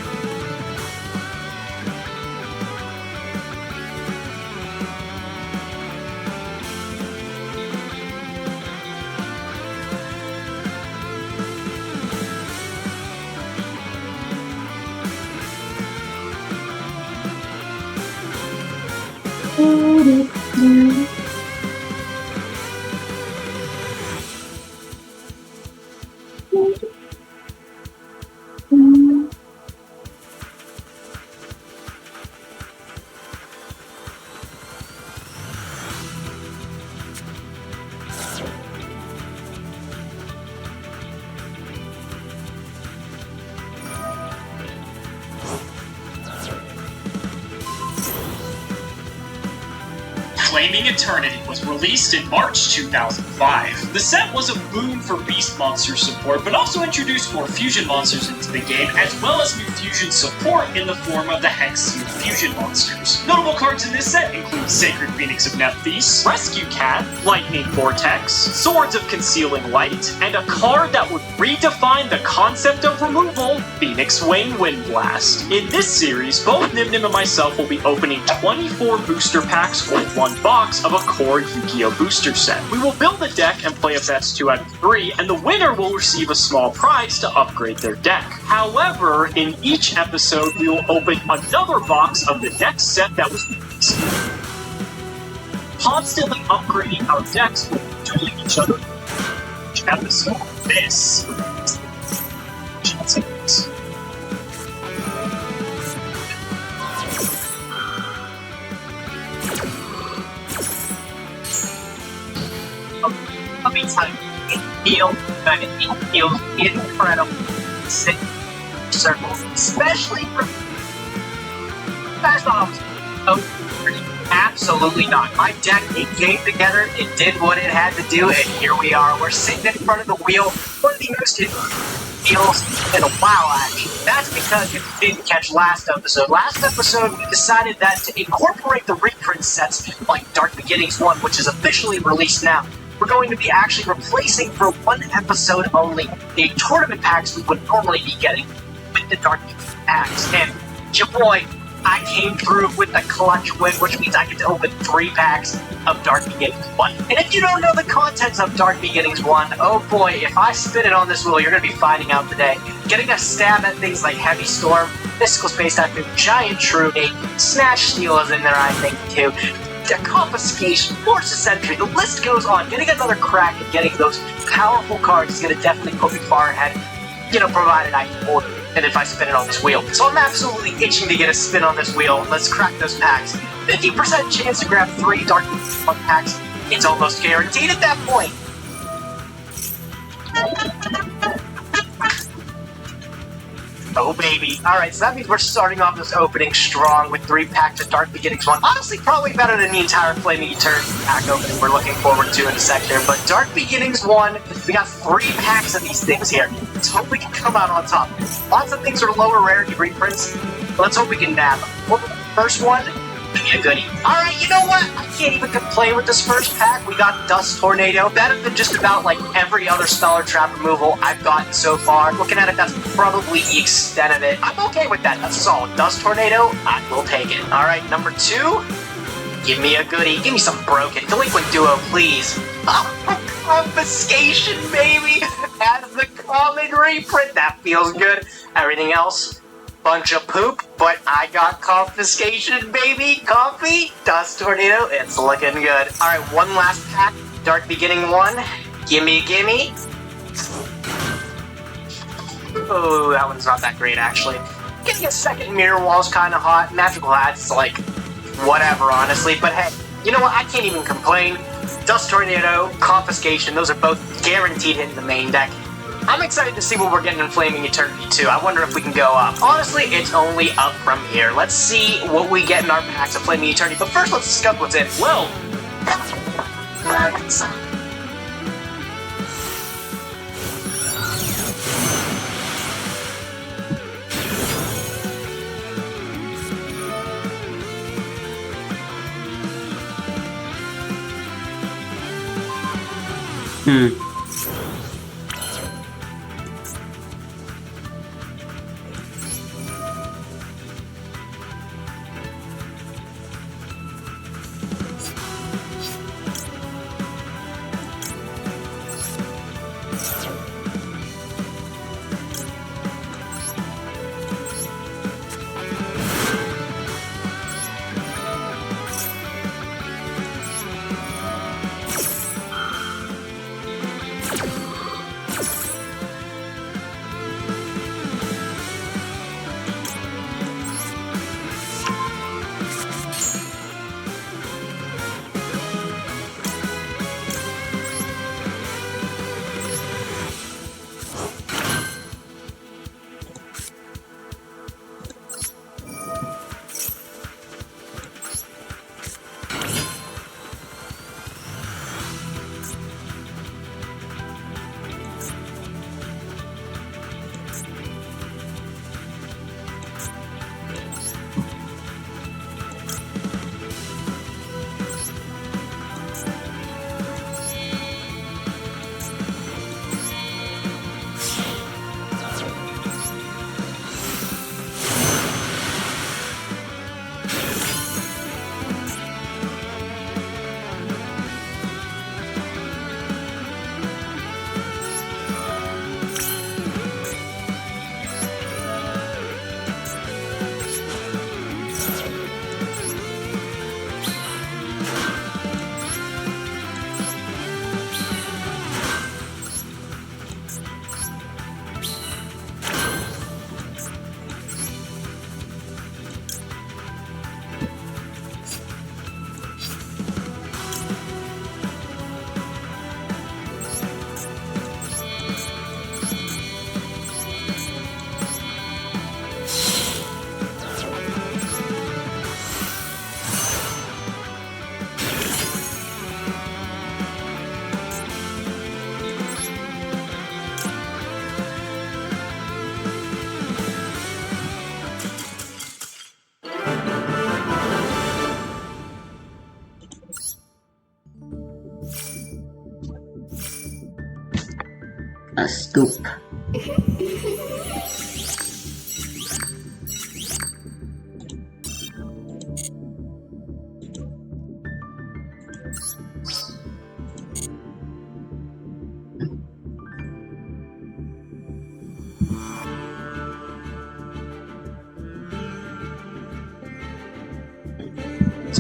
Flaming Eternity was released in March 2005. The set was a boon for Beast Monster support, but also introduced more fusion monsters into the game, as well as new fusion support in the form of the Hex Seal fusion monsters. Notable cards in this set include Sacred Phoenix of Nephthys, Rescue Cat, Lightning Vortex, Swords of Concealing Light, and a card that would redefine the concept of removal, Phoenix Wing Wind Blast. In this series, both Nim and myself will be opening 24 booster packs or one box of a core Yu-Gi-Oh! Booster set. We will build the deck and play a best 2 out of 3, and the winner will receive a small prize to upgrade their deck. However, in each episode, we will open another box of the next set that was released. Constantly upgrading our decks with dueling each other. Each episode, this Let me tell you, it feels good. It feels incredible. Sit in circles, especially for fast bombs. Oh, absolutely not. My deck, it came together, it did what it had to do, and here we are. We're sitting in front of the wheel, one of the most feels in a while, actually. That's because if you didn't catch last episode. Last episode, we decided that to incorporate the reprint sets like Dark Beginnings 1, which is officially released now, we're going to be actually replacing for one episode only the tournament packs we would normally be getting with the Dark Beginnings packs. And your boy, I came through with the clutch win, which means I get to open 3 packs of Dark Beginnings 1. And if you don't know the contents of Dark Beginnings 1, oh boy, if I spin it on this wheel, you're going to be finding out today. Getting a stab at things like Heavy Storm, Mystical Space Typhoon, Giant Trunade, Snatch Steel is in there, I think, too. The Confiscation, Force of Sentry, the list goes on. Getting another crack at getting those powerful cards is going to definitely put me far ahead, provided I can order it, and if I spin it on this wheel. So I'm absolutely itching to get a spin on this wheel. Let's crack those packs. 50% chance to grab 3 Dark Beginnings 1 packs. It's almost guaranteed at that point. Oh baby. Alright, so that means we're starting off this opening strong with 3 packs of Dark Beginnings 1. Honestly, probably better than the entire Flaming Eternity pack opening we're looking forward to in a sec here. But Dark Beginnings 1, we got 3 packs of these things here. Let's hope we can come out on top. Lots of things are lower rarity reprints. Let's hope we can nab them. Well, first one, give me a goodie. Alright, you know what? I can't even complain with this first pack. We got Dust Tornado. Better than just about like every other Stellar Trap removal I've gotten so far. Looking at it, that's probably the extent of it. I'm okay with that. That's solid. Dust Tornado, I will take it. Alright, number 2. Give me a goodie. Give me some broken. Delinquent Duo, please. Confiscation, baby! As the common reprint. That feels good. Everything else, bunch of poop, but I got Confiscation, baby. Coffee, Dust Tornado, it's looking good. Alright, one last pack. Dark Beginning 1. Gimme, gimme. Oh, that one's not that great, actually. Getting a second Mirror Wall's kind of hot. Magical Hat's like, whatever, honestly. But hey, you know what? I can't even complain. Dust Tornado, Confiscation, those are both guaranteed hitting the main deck. I'm excited to see what we're getting in Flaming Eternity too. I wonder if we can go up. Honestly, it's only up from here. Let's see what we get in our packs of Flaming Eternity. But first, let's discuss what's in. Well, scoop.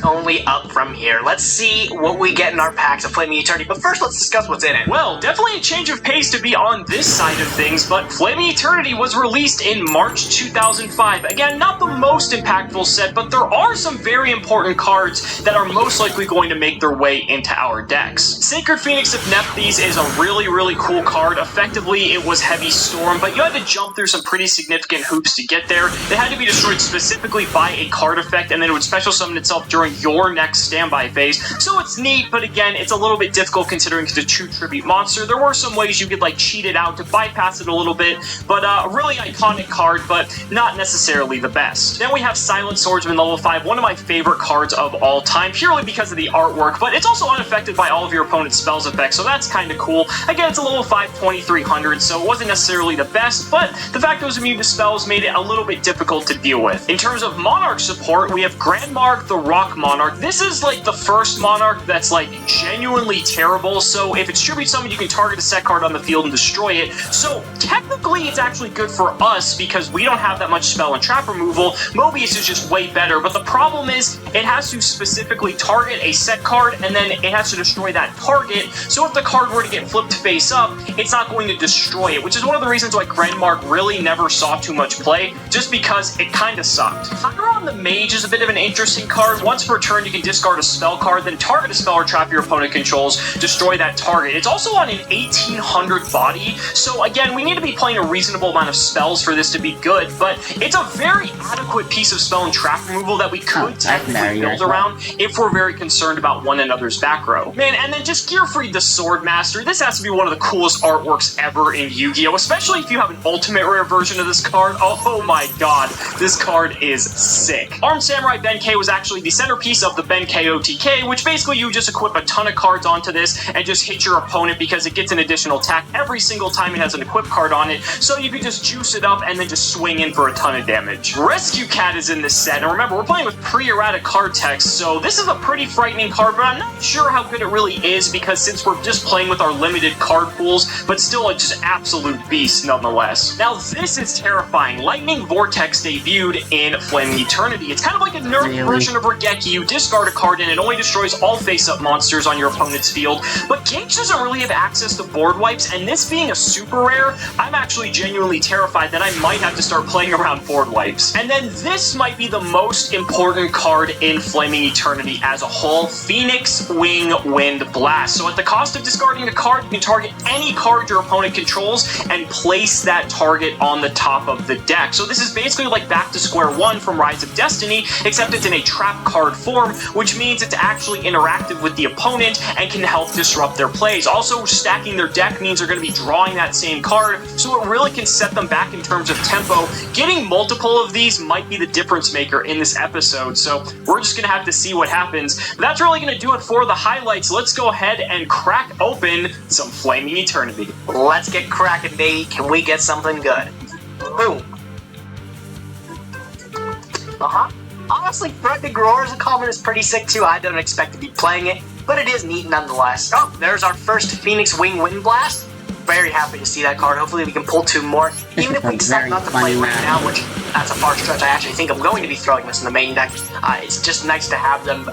Only up from here. Let's see what we get in our packs of Flaming Eternity, but first let's discuss what's in it. Well, definitely a change of pace to be on this side of things, but Flaming Eternity was released in March 2005. Again, not the most impactful set, but there are some very important cards that are most likely going to make their way into our decks. Sacred Phoenix of Nephthys is a really, really cool card. Effectively, it was Heavy Storm, but you had to jump through some pretty significant hoops to get there. They had to be destroyed specifically by a card effect, and then it would special summon itself during your next standby phase. So it's neat, but again, it's a little bit difficult considering it's a true tribute monster. There were some ways you could like cheat it out to bypass it a little bit, but a really iconic card, but not necessarily the best. Then we have Silent Swordsman level 5, one of my favorite cards of all time, purely because of the artwork, but it's also unaffected by all of your opponent's spells effects, so that's kind of cool. Again, it's a level 5 2300, so it wasn't necessarily the best, but the fact that it was immune to spells made it a little bit difficult to deal with. In terms of Monarch support, we have Grandmark the Rock Monarch. This is like the first Monarch that's like genuinely terrible, so if it's tribute summoned, you can target a set card on the field and destroy it. So technically it's actually good for us because we don't have that much spell and trap removal. Mobius is just way better, but the problem is it has to specifically target a set card and then it has to destroy that target, so if the card were to get flipped face up, it's not going to destroy it, which is one of the reasons why Grandmark really never saw too much play, just because it kind of sucked. Hydron the Mage is a bit of an interesting card. Once per turn, you can discard a spell card, then target a spell or trap your opponent controls, destroy that target. It's also on an 1800 body, so again, we need to be playing a reasonable amount of spells for this to be good, but it's a very adequate piece of spell and trap removal that we could technically build around if we're very concerned about one another's back row. Man, and then just Gearfried the Swordmaster. This has to be one of the coolest artworks ever in Yu-Gi-Oh!, especially if you have an ultimate rare version of this card. Oh my god, this card is sick. Armed Samurai Benkei was actually the centerpiece of the Benkei OTK, which basically you just equip a ton of cards onto this and just hit your opponent because it gets an additional attack every single time it has an equip card on it, so you can just juice it up and then just swing in for a ton of damage. Rescue Cat is in this set, and remember, we're playing with pre-errata card text, so this is a pretty frightening card, but I'm not sure how good it really is because since we're just playing with our limited card pools, but still a just absolute beast nonetheless. Now this is terrifying. Lightning Vortex debuted in Flaming Eternity. It's kind of like a nerfed version of Regeki. You discard a card and it only destroys all face-up monsters on your opponent's field, but Gage doesn't really have access to board wipes, and this being a super rare, I'm actually genuinely terrified that I might have to start playing around board wipes. And then this might be the most important card in Flaming Eternity as a whole, Phoenix Wing Wind Blast. So at the cost of discarding a card, you can target any card your opponent controls and place that target on the top of the deck. So this is basically like back to square one from Rise of Destiny, except it's in a trap card form, which means it's actually interactive with the opponent and can help disrupt their plays. Also, stacking their deck means they're going to be drawing that same card, so it really can set them back in terms of tempo. Getting multiple of these might be the difference maker in this episode, so we're just going to have to see what happens. But that's really going to do it for the highlights. Let's go ahead and crack open some Flaming Eternity. Let's get cracking, baby. Can we get something good? Boom. Honestly, Threat to Grower as a common is pretty sick too. I don't expect to be playing it, but it is neat nonetheless. Oh, there's our first Phoenix Wing Wind Blast. Very happy to see that card. Hopefully we can pull two more. Even if we decide not to play right now, which that's a far stretch. I actually think I'm going to be throwing this in the main deck. It's just nice to have them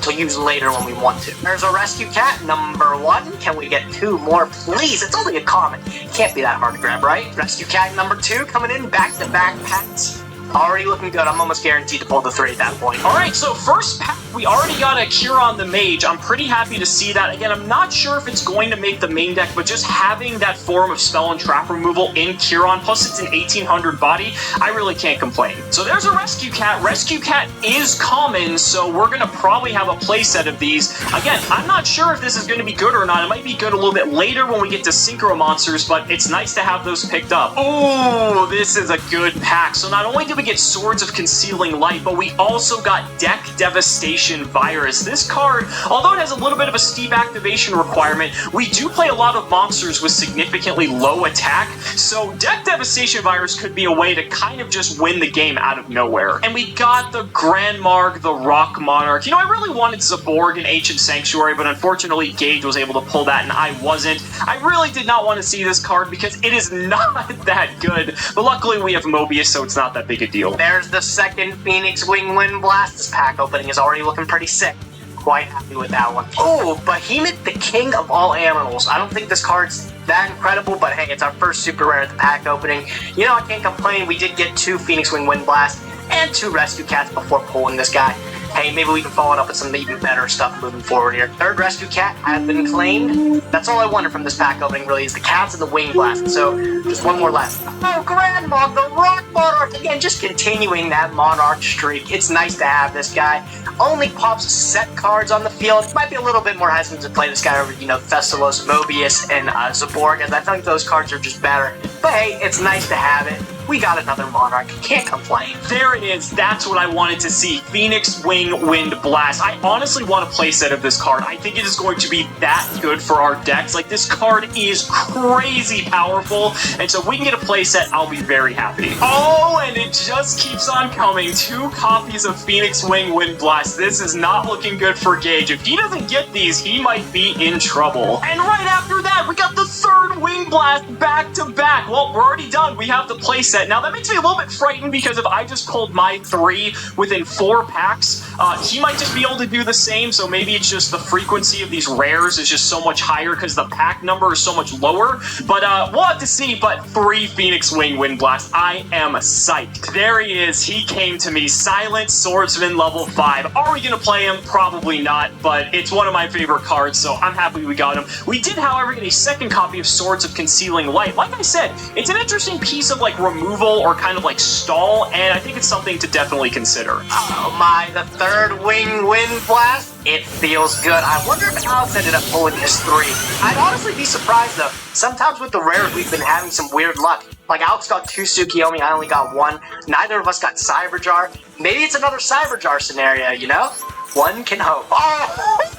to use later when we want to. There's a Rescue Cat, number 1. Can we get 2 more, please? It's only a common. It can't be that hard to grab, right? Rescue Cat, number 2, coming in, back-to-back packs. Already looking good. I'm almost guaranteed to pull the 3 at that point. Alright, so first pack, we already got a Kiron the Mage. I'm pretty happy to see that. Again, I'm not sure if it's going to make the main deck, but just having that form of spell and trap removal in Kiron, plus it's an 1800 body, I really can't complain. So there's a Rescue Cat. Rescue Cat is common, so we're going to probably have a playset of these. Again, I'm not sure if this is going to be good or not. It might be good a little bit later when we get to Synchro Monsters, but it's nice to have those picked up. Ooh, this is a good pack. So not only did we get Swords of Concealing Light, but we also got Deck Devastation Devastation Virus. This card, although it has a little bit of a steep activation requirement, we do play a lot of monsters with significantly low attack, so Deck Devastation Virus could be a way to kind of just win the game out of nowhere. And we got the Grand Marg, the Rock Monarch. You know, I really wanted Zaborg in Ancient Sanctuary, but unfortunately Gage was able to pull that and I wasn't. I really did not want to see this card because it is not that good, but luckily we have Mobius, so it's not that big a deal. There's the second Phoenix Wing Wind Blast. This pack opening is already looking pretty sick. Quite happy with that one. Oh, Behemoth, the king of all animals. I don't think this card's that incredible, but hey, it's our first super rare at the pack opening. You know, I can't complain. We did get 2 Phoenix Wing Wind Blast and 2 Rescue Cats before pulling this guy. Hey, maybe we can follow it up with some even better stuff moving forward here. Third Rescue Cat has been claimed. That's all I wanted from this pack opening, really, is the cats and the Wing Blast. So, just one more left. Oh, Grandma, the Rock Monarch! Again, just continuing that Monarch streak. It's nice to have this guy. Only pops set cards on the field. Might be a little bit more hesitant to play this guy over, you know, Thessalos, Mobius, and Zaborg, as I think those cards are just better. But hey, it's nice to have it. We got another Monarch. Can't complain. There it is. That's what I wanted to see. Phoenix Wing Wind Blast. I honestly want a playset of this card. I think it is going to be that good for our decks. Like, this card is crazy powerful, and so if we can get a playset, I'll be very happy. Oh, and it just keeps on coming. 2 copies of Phoenix Wing Wind Blast. This is not looking good for Gage. If he doesn't get these, he might be in trouble. And right after that, we got the 3rd Wing Blast back to back. Well, we're already done. We have the playset. Now, that makes me a little bit frightened because if I just pulled my 3 within 4 packs, he might just be able to do the same, so maybe it's just the frequency of these rares is just so much higher because the pack number is so much lower, but we'll have to see. But 3 Phoenix Wing Wind Blast. I am psyched. There he is. He came to me. Silent Swordsman level 5. Are we going to play him? Probably not, but it's one of my favorite cards, so I'm happy we got him. We did, however, get a second copy of Swords of Concealing Light. Like I said, it's an interesting piece of, like, removal or kind of like stall, and I think it's something to definitely consider. Oh my, the 3rd Wing Wind Blast. It feels good. I wonder if Alex ended up pulling his 3. I'd honestly be surprised though. Sometimes with the rares we've been having some weird luck. Like Alex got 2 Tsukiyomi, I only got 1. Neither of us got Cyberjar. Maybe it's another Cyberjar scenario, you know? One can hope. Oh!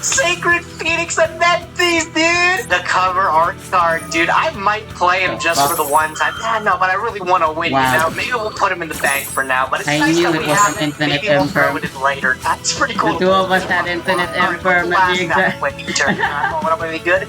Sacred Phoenix Amethys, dude! The cover art card, dude. I might play him just for the one time. Yeah, no, but I really want to win, Wow. you know? Maybe we'll put him in the bank for now, but it's I nice knew that it we was have an it. Infinite Maybe we'll throw Emperor. it in later. That's pretty cool. The 2 of us had Infinite Emperor, Last maybe guy, exact. wait, turn. What am I be good?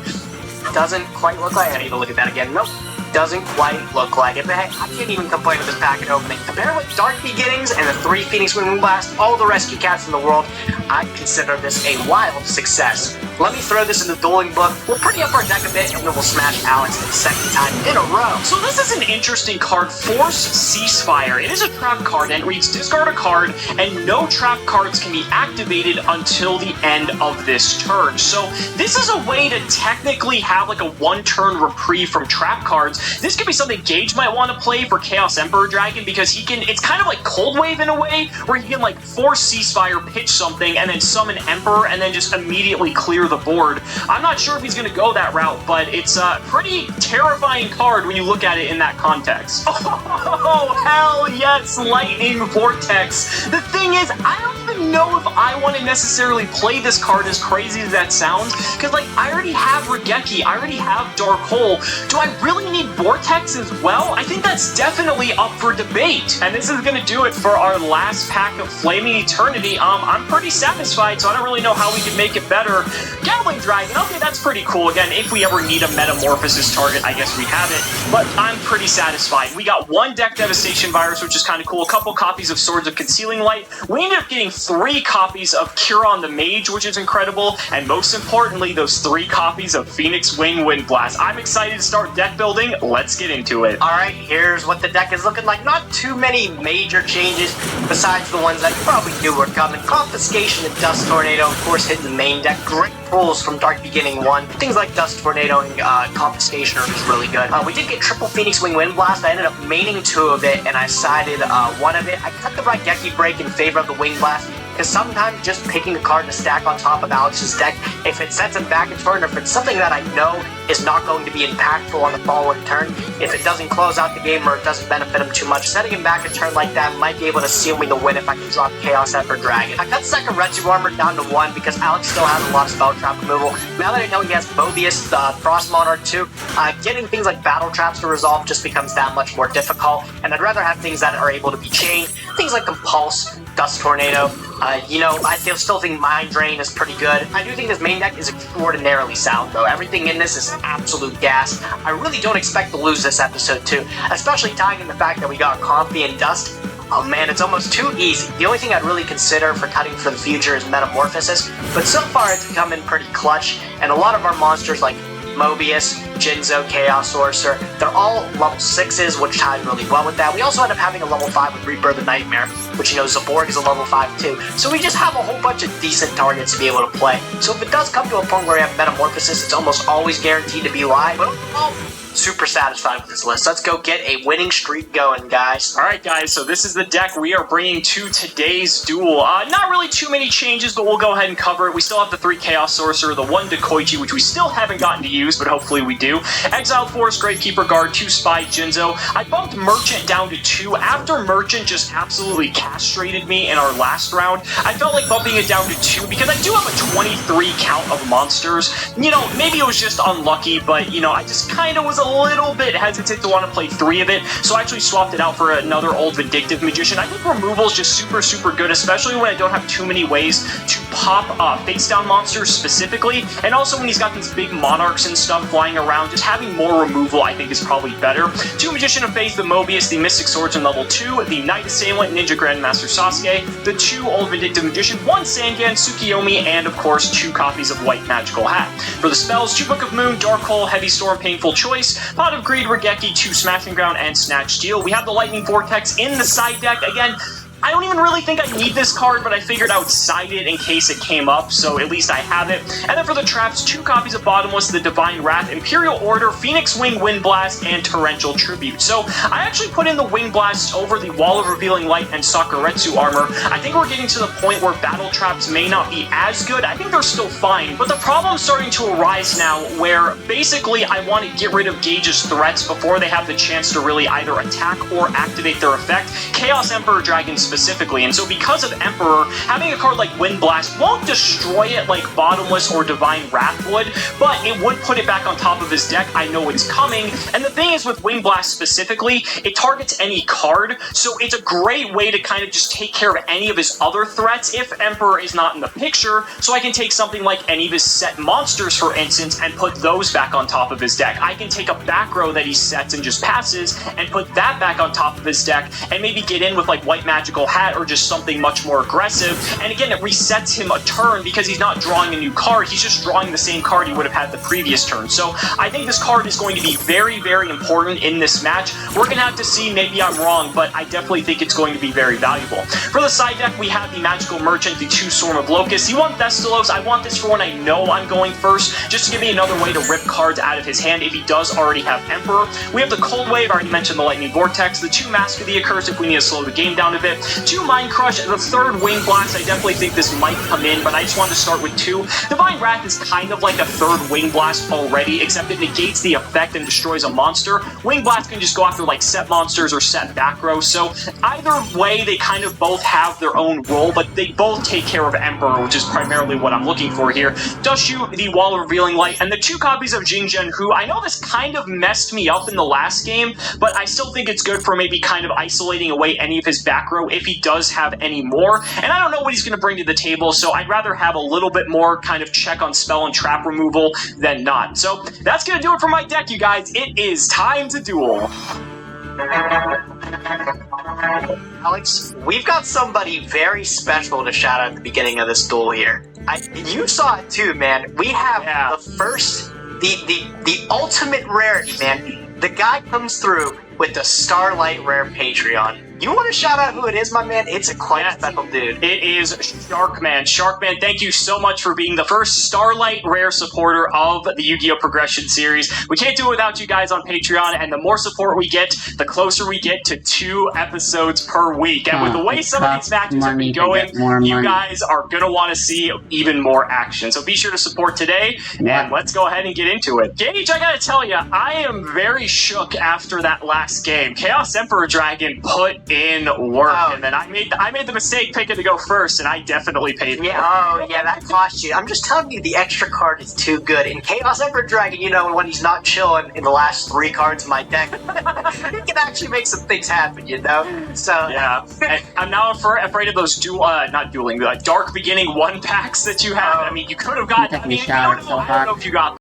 Doesn't quite look like it. I need to look at that again. Nope. Doesn't quite look like it, but hey, I can't even complain with this packet opening. Compared with Dark Beginnings and the 3 Phoenix Wing Blast, all the Rescue Cats in the world, I consider this a wild success. Let me throw this in the dueling book. We'll pretty up our deck a bit, and then we'll smash Alex the second time in a row. So this is an interesting card, Force Ceasefire. It is a trap card and reads discard a card, and no trap cards can be activated until the end of this turn. So this is a way to technically have like a 1-turn reprieve from trap cards. This could be something Gage might want to play for Chaos Emperor Dragon because he can, it's kind of like Cold Wave in a way, where he can like force Ceasefire, pitch something, and then summon Emperor, and then just immediately clear the board. I'm not sure if he's going to go that route, but it's a pretty terrifying card when you look at it in that context. Oh, hell yes, Lightning Vortex. The thing is, I don't even know if I want to necessarily play this card as crazy as that sounds, because like, I already have Regeki, I already have Dark Hole. Do I really need Vortex as well? I think that's definitely up for debate. And this is going to do it for our last pack of Flaming Eternity. I'm pretty satisfied, so I don't really know how we can make it better. Gatling Dragon, okay, that's pretty cool. Again, if we ever need a Metamorphosis target, I guess we have it. But I'm pretty satisfied. We got 1 Deck Devastation Virus, which is kind of cool. A couple copies of Swords of Concealing Light. We ended up getting 3 copies of Curon the Mage, which is incredible. And most importantly, those 3 copies of Phoenix Wing Wind Blast. I'm excited to start deck building. Let's get into it. Alright, here's what the deck is looking like. Not too many major changes, besides the ones that you probably knew were coming. Confiscation and Dust Tornado, of course, hitting the main deck. Great pulls from Dark Beginning 1. Things like Dust Tornado and Confiscation are just really good. We did get triple Phoenix Wing Wind Blast. I ended up maining 2 of it, and I sided 1 of it. I cut the Raigeki break in favor of the Wing Blast. because sometimes just picking a card to stack on top of Alex's deck, if it sets him back a turn, or if it's something that I know is not going to be impactful on the following turn, if it doesn't close out the game or it doesn't benefit him too much, setting him back a turn like that might be able to seal me the win if I can drop Chaos Emperor Dragon. I cut second Retsu Armor down to 1 because Alex still has a lot of spell trap removal. Now that I know he has Mobius, Frost Monarch too, getting things like battle traps to resolve just becomes that much more difficult, and I'd rather have things that are able to be chained, things like Compulse, Dust Tornado. I still think Mind Drain is pretty good. I do think this main deck is extraordinarily sound, though. Everything in this is absolute gas. I really don't expect to lose this episode, too, especially tying in the fact that we got Comfy and Dust. Oh man, it's almost too easy. The only thing I'd really consider for cutting for the future is Metamorphosis, but so far it's come in pretty clutch, and a lot of our monsters like Mobius, Jinzo, Chaos Sorcerer, they're all level 6s, which ties really well with that. We also end up having a level 5 with Reaper the Nightmare, which, Zaborg is a level 5 too. So we just have a whole bunch of decent targets to be able to play. So if it does come to a point where we have Metamorphosis, it's almost always guaranteed to be live, but overall, super satisfied with this list. Let's go get a winning streak going, guys. Alright guys, so this is the deck we are bringing to today's duel. Not really too many changes, but we'll go ahead and cover it. We still have the 3 Chaos Sorcerer, the 1 Dekoichi, which we still haven't gotten to use, but hopefully we do. Exiled Forest, Gravekeeper Guard, 2 Spy, Jinzo. I bumped Merchant down to 2. After Merchant just absolutely castrated me in our last round, I felt like bumping it down to 2 because I do have a 23 count of monsters. Maybe it was just unlucky, but, I just kind of was a little bit hesitant to want to play 3 of it, so I actually swapped it out for another old Vindictive Magician. I think removal is just super, super good, especially when I don't have too many ways to pop face-down monsters specifically, and also when he's got these big Monarchs and stuff flying around, just having more removal I think is probably better. 2 Magician of Faith, the Mobius, the Mystic Swordsman level 2, the Knight Assailant, Ninja Grandmaster Sasuke, the 2 old Vindictive Magician, 1 Sangan, Tsukiyomi, and of course 2 copies of White Magical Hat. For the spells, 2 Book of Moon, Dark Hole, Heavy Storm, Painful Choice, Pot of Greed, Regeki, 2 Smashing Ground, and Snatch Steel. We have the Lightning Vortex in the side deck. Again, I don't even really think I need this card, but I figured I would side it in case it came up, so at least I have it. And then for the traps, 2 copies of Bottomless, the Divine Wrath, Imperial Order, Phoenix Wing, Wind Blast, and Torrential Tribute. So I actually put in the Wind Blast over the Wall of Revealing Light and Sakuretsu armor. I think we're getting to the point where battle traps may not be as good. I think they're still fine, but the problem's starting to arise now where basically I want to get rid of Gage's threats before they have the chance to really either attack or activate their effect. Chaos Emperor Dragon specifically, and so because of Emperor, having a card like Wind Blast won't destroy it like Bottomless or Divine Wrath would, but it would put it back on top of his deck. I know it's coming, and the thing is with Wind Blast specifically, it targets any card, so it's a great way to kind of just take care of any of his other threats if Emperor is not in the picture, so I can take something like any of his set monsters, for instance, and put those back on top of his deck. I can take a back row that he sets and just passes, and put that back on top of his deck, and maybe get in with like White Magical Hat or just something much more aggressive, and again, it resets him a turn because he's not drawing a new card, he's just drawing the same card he would have had the previous turn. So I think this card is going to be very, very important in this match. We're going to have to see, maybe I'm wrong, but I definitely think it's going to be very valuable. For the side deck, we have the Magical Merchant, the 2 Swarm of Locusts. You want Thestalos, I want this for when I know I'm going first, just to give me another way to rip cards out of his hand if he does already have Emperor. We have the Cold Wave, I already mentioned the Lightning Vortex, the 2 Mask of the Accursed if we need to slow the game down a bit, 2 Mind Crush, the 3rd Wing Blast. I definitely think this might come in, but I just wanted to start with 2. Divine Wrath is kind of like a 3rd Wing Blast already, except it negates the effect and destroys a monster. Wing Blast can just go after like set monsters or set back row, so either way they kind of both have their own role, but they both take care of Emperor, which is primarily what I'm looking for here. Dushu, the Wall of Revealing Light, and the 2 copies of Jingzhen, who I know this kind of messed me up in the last game, but I still think it's good for maybe kind of isolating away any of his back row if he does have any more, and I don't know what he's going to bring to the table, so I'd rather have a little bit more kind of check on spell and trap removal than not. So that's going to do it for my deck, you guys. It is time to duel. Alex, we've got somebody very special to shout out at the beginning of this duel here. You saw it too, man. We have the first, the ultimate rarity, man. The guy comes through with the Starlight Rare Patreon. You want to shout out who it is, my man? It's a quite special dude. It is Sharkman. Sharkman, thank you so much for being the first Starlight Rare supporter of the Yu-Gi-Oh! Progression series. We can't do it without you guys on Patreon, and the more support we get, the closer we get to 2 episodes per week. And with the way some of these matches have been going, you guys are going to want to see even more action. So be sure to support today, and let's go ahead and get into it. Gage, I gotta tell you, I am very shook after that last game. Chaos Emperor Dragon put in work, and then I made the mistake picking to go first, and I definitely paid for it. Yeah, that cost you. I'm just telling you, the extra card is too good. In Chaos Emperor Dragon, you know, when he's not chilling in the last 3 cards of my deck, he can actually make some things happen, you know? So yeah, and I'm now afraid of those Dark Beginning 1 packs that you have. I mean, you could have gotten. I don't know if you got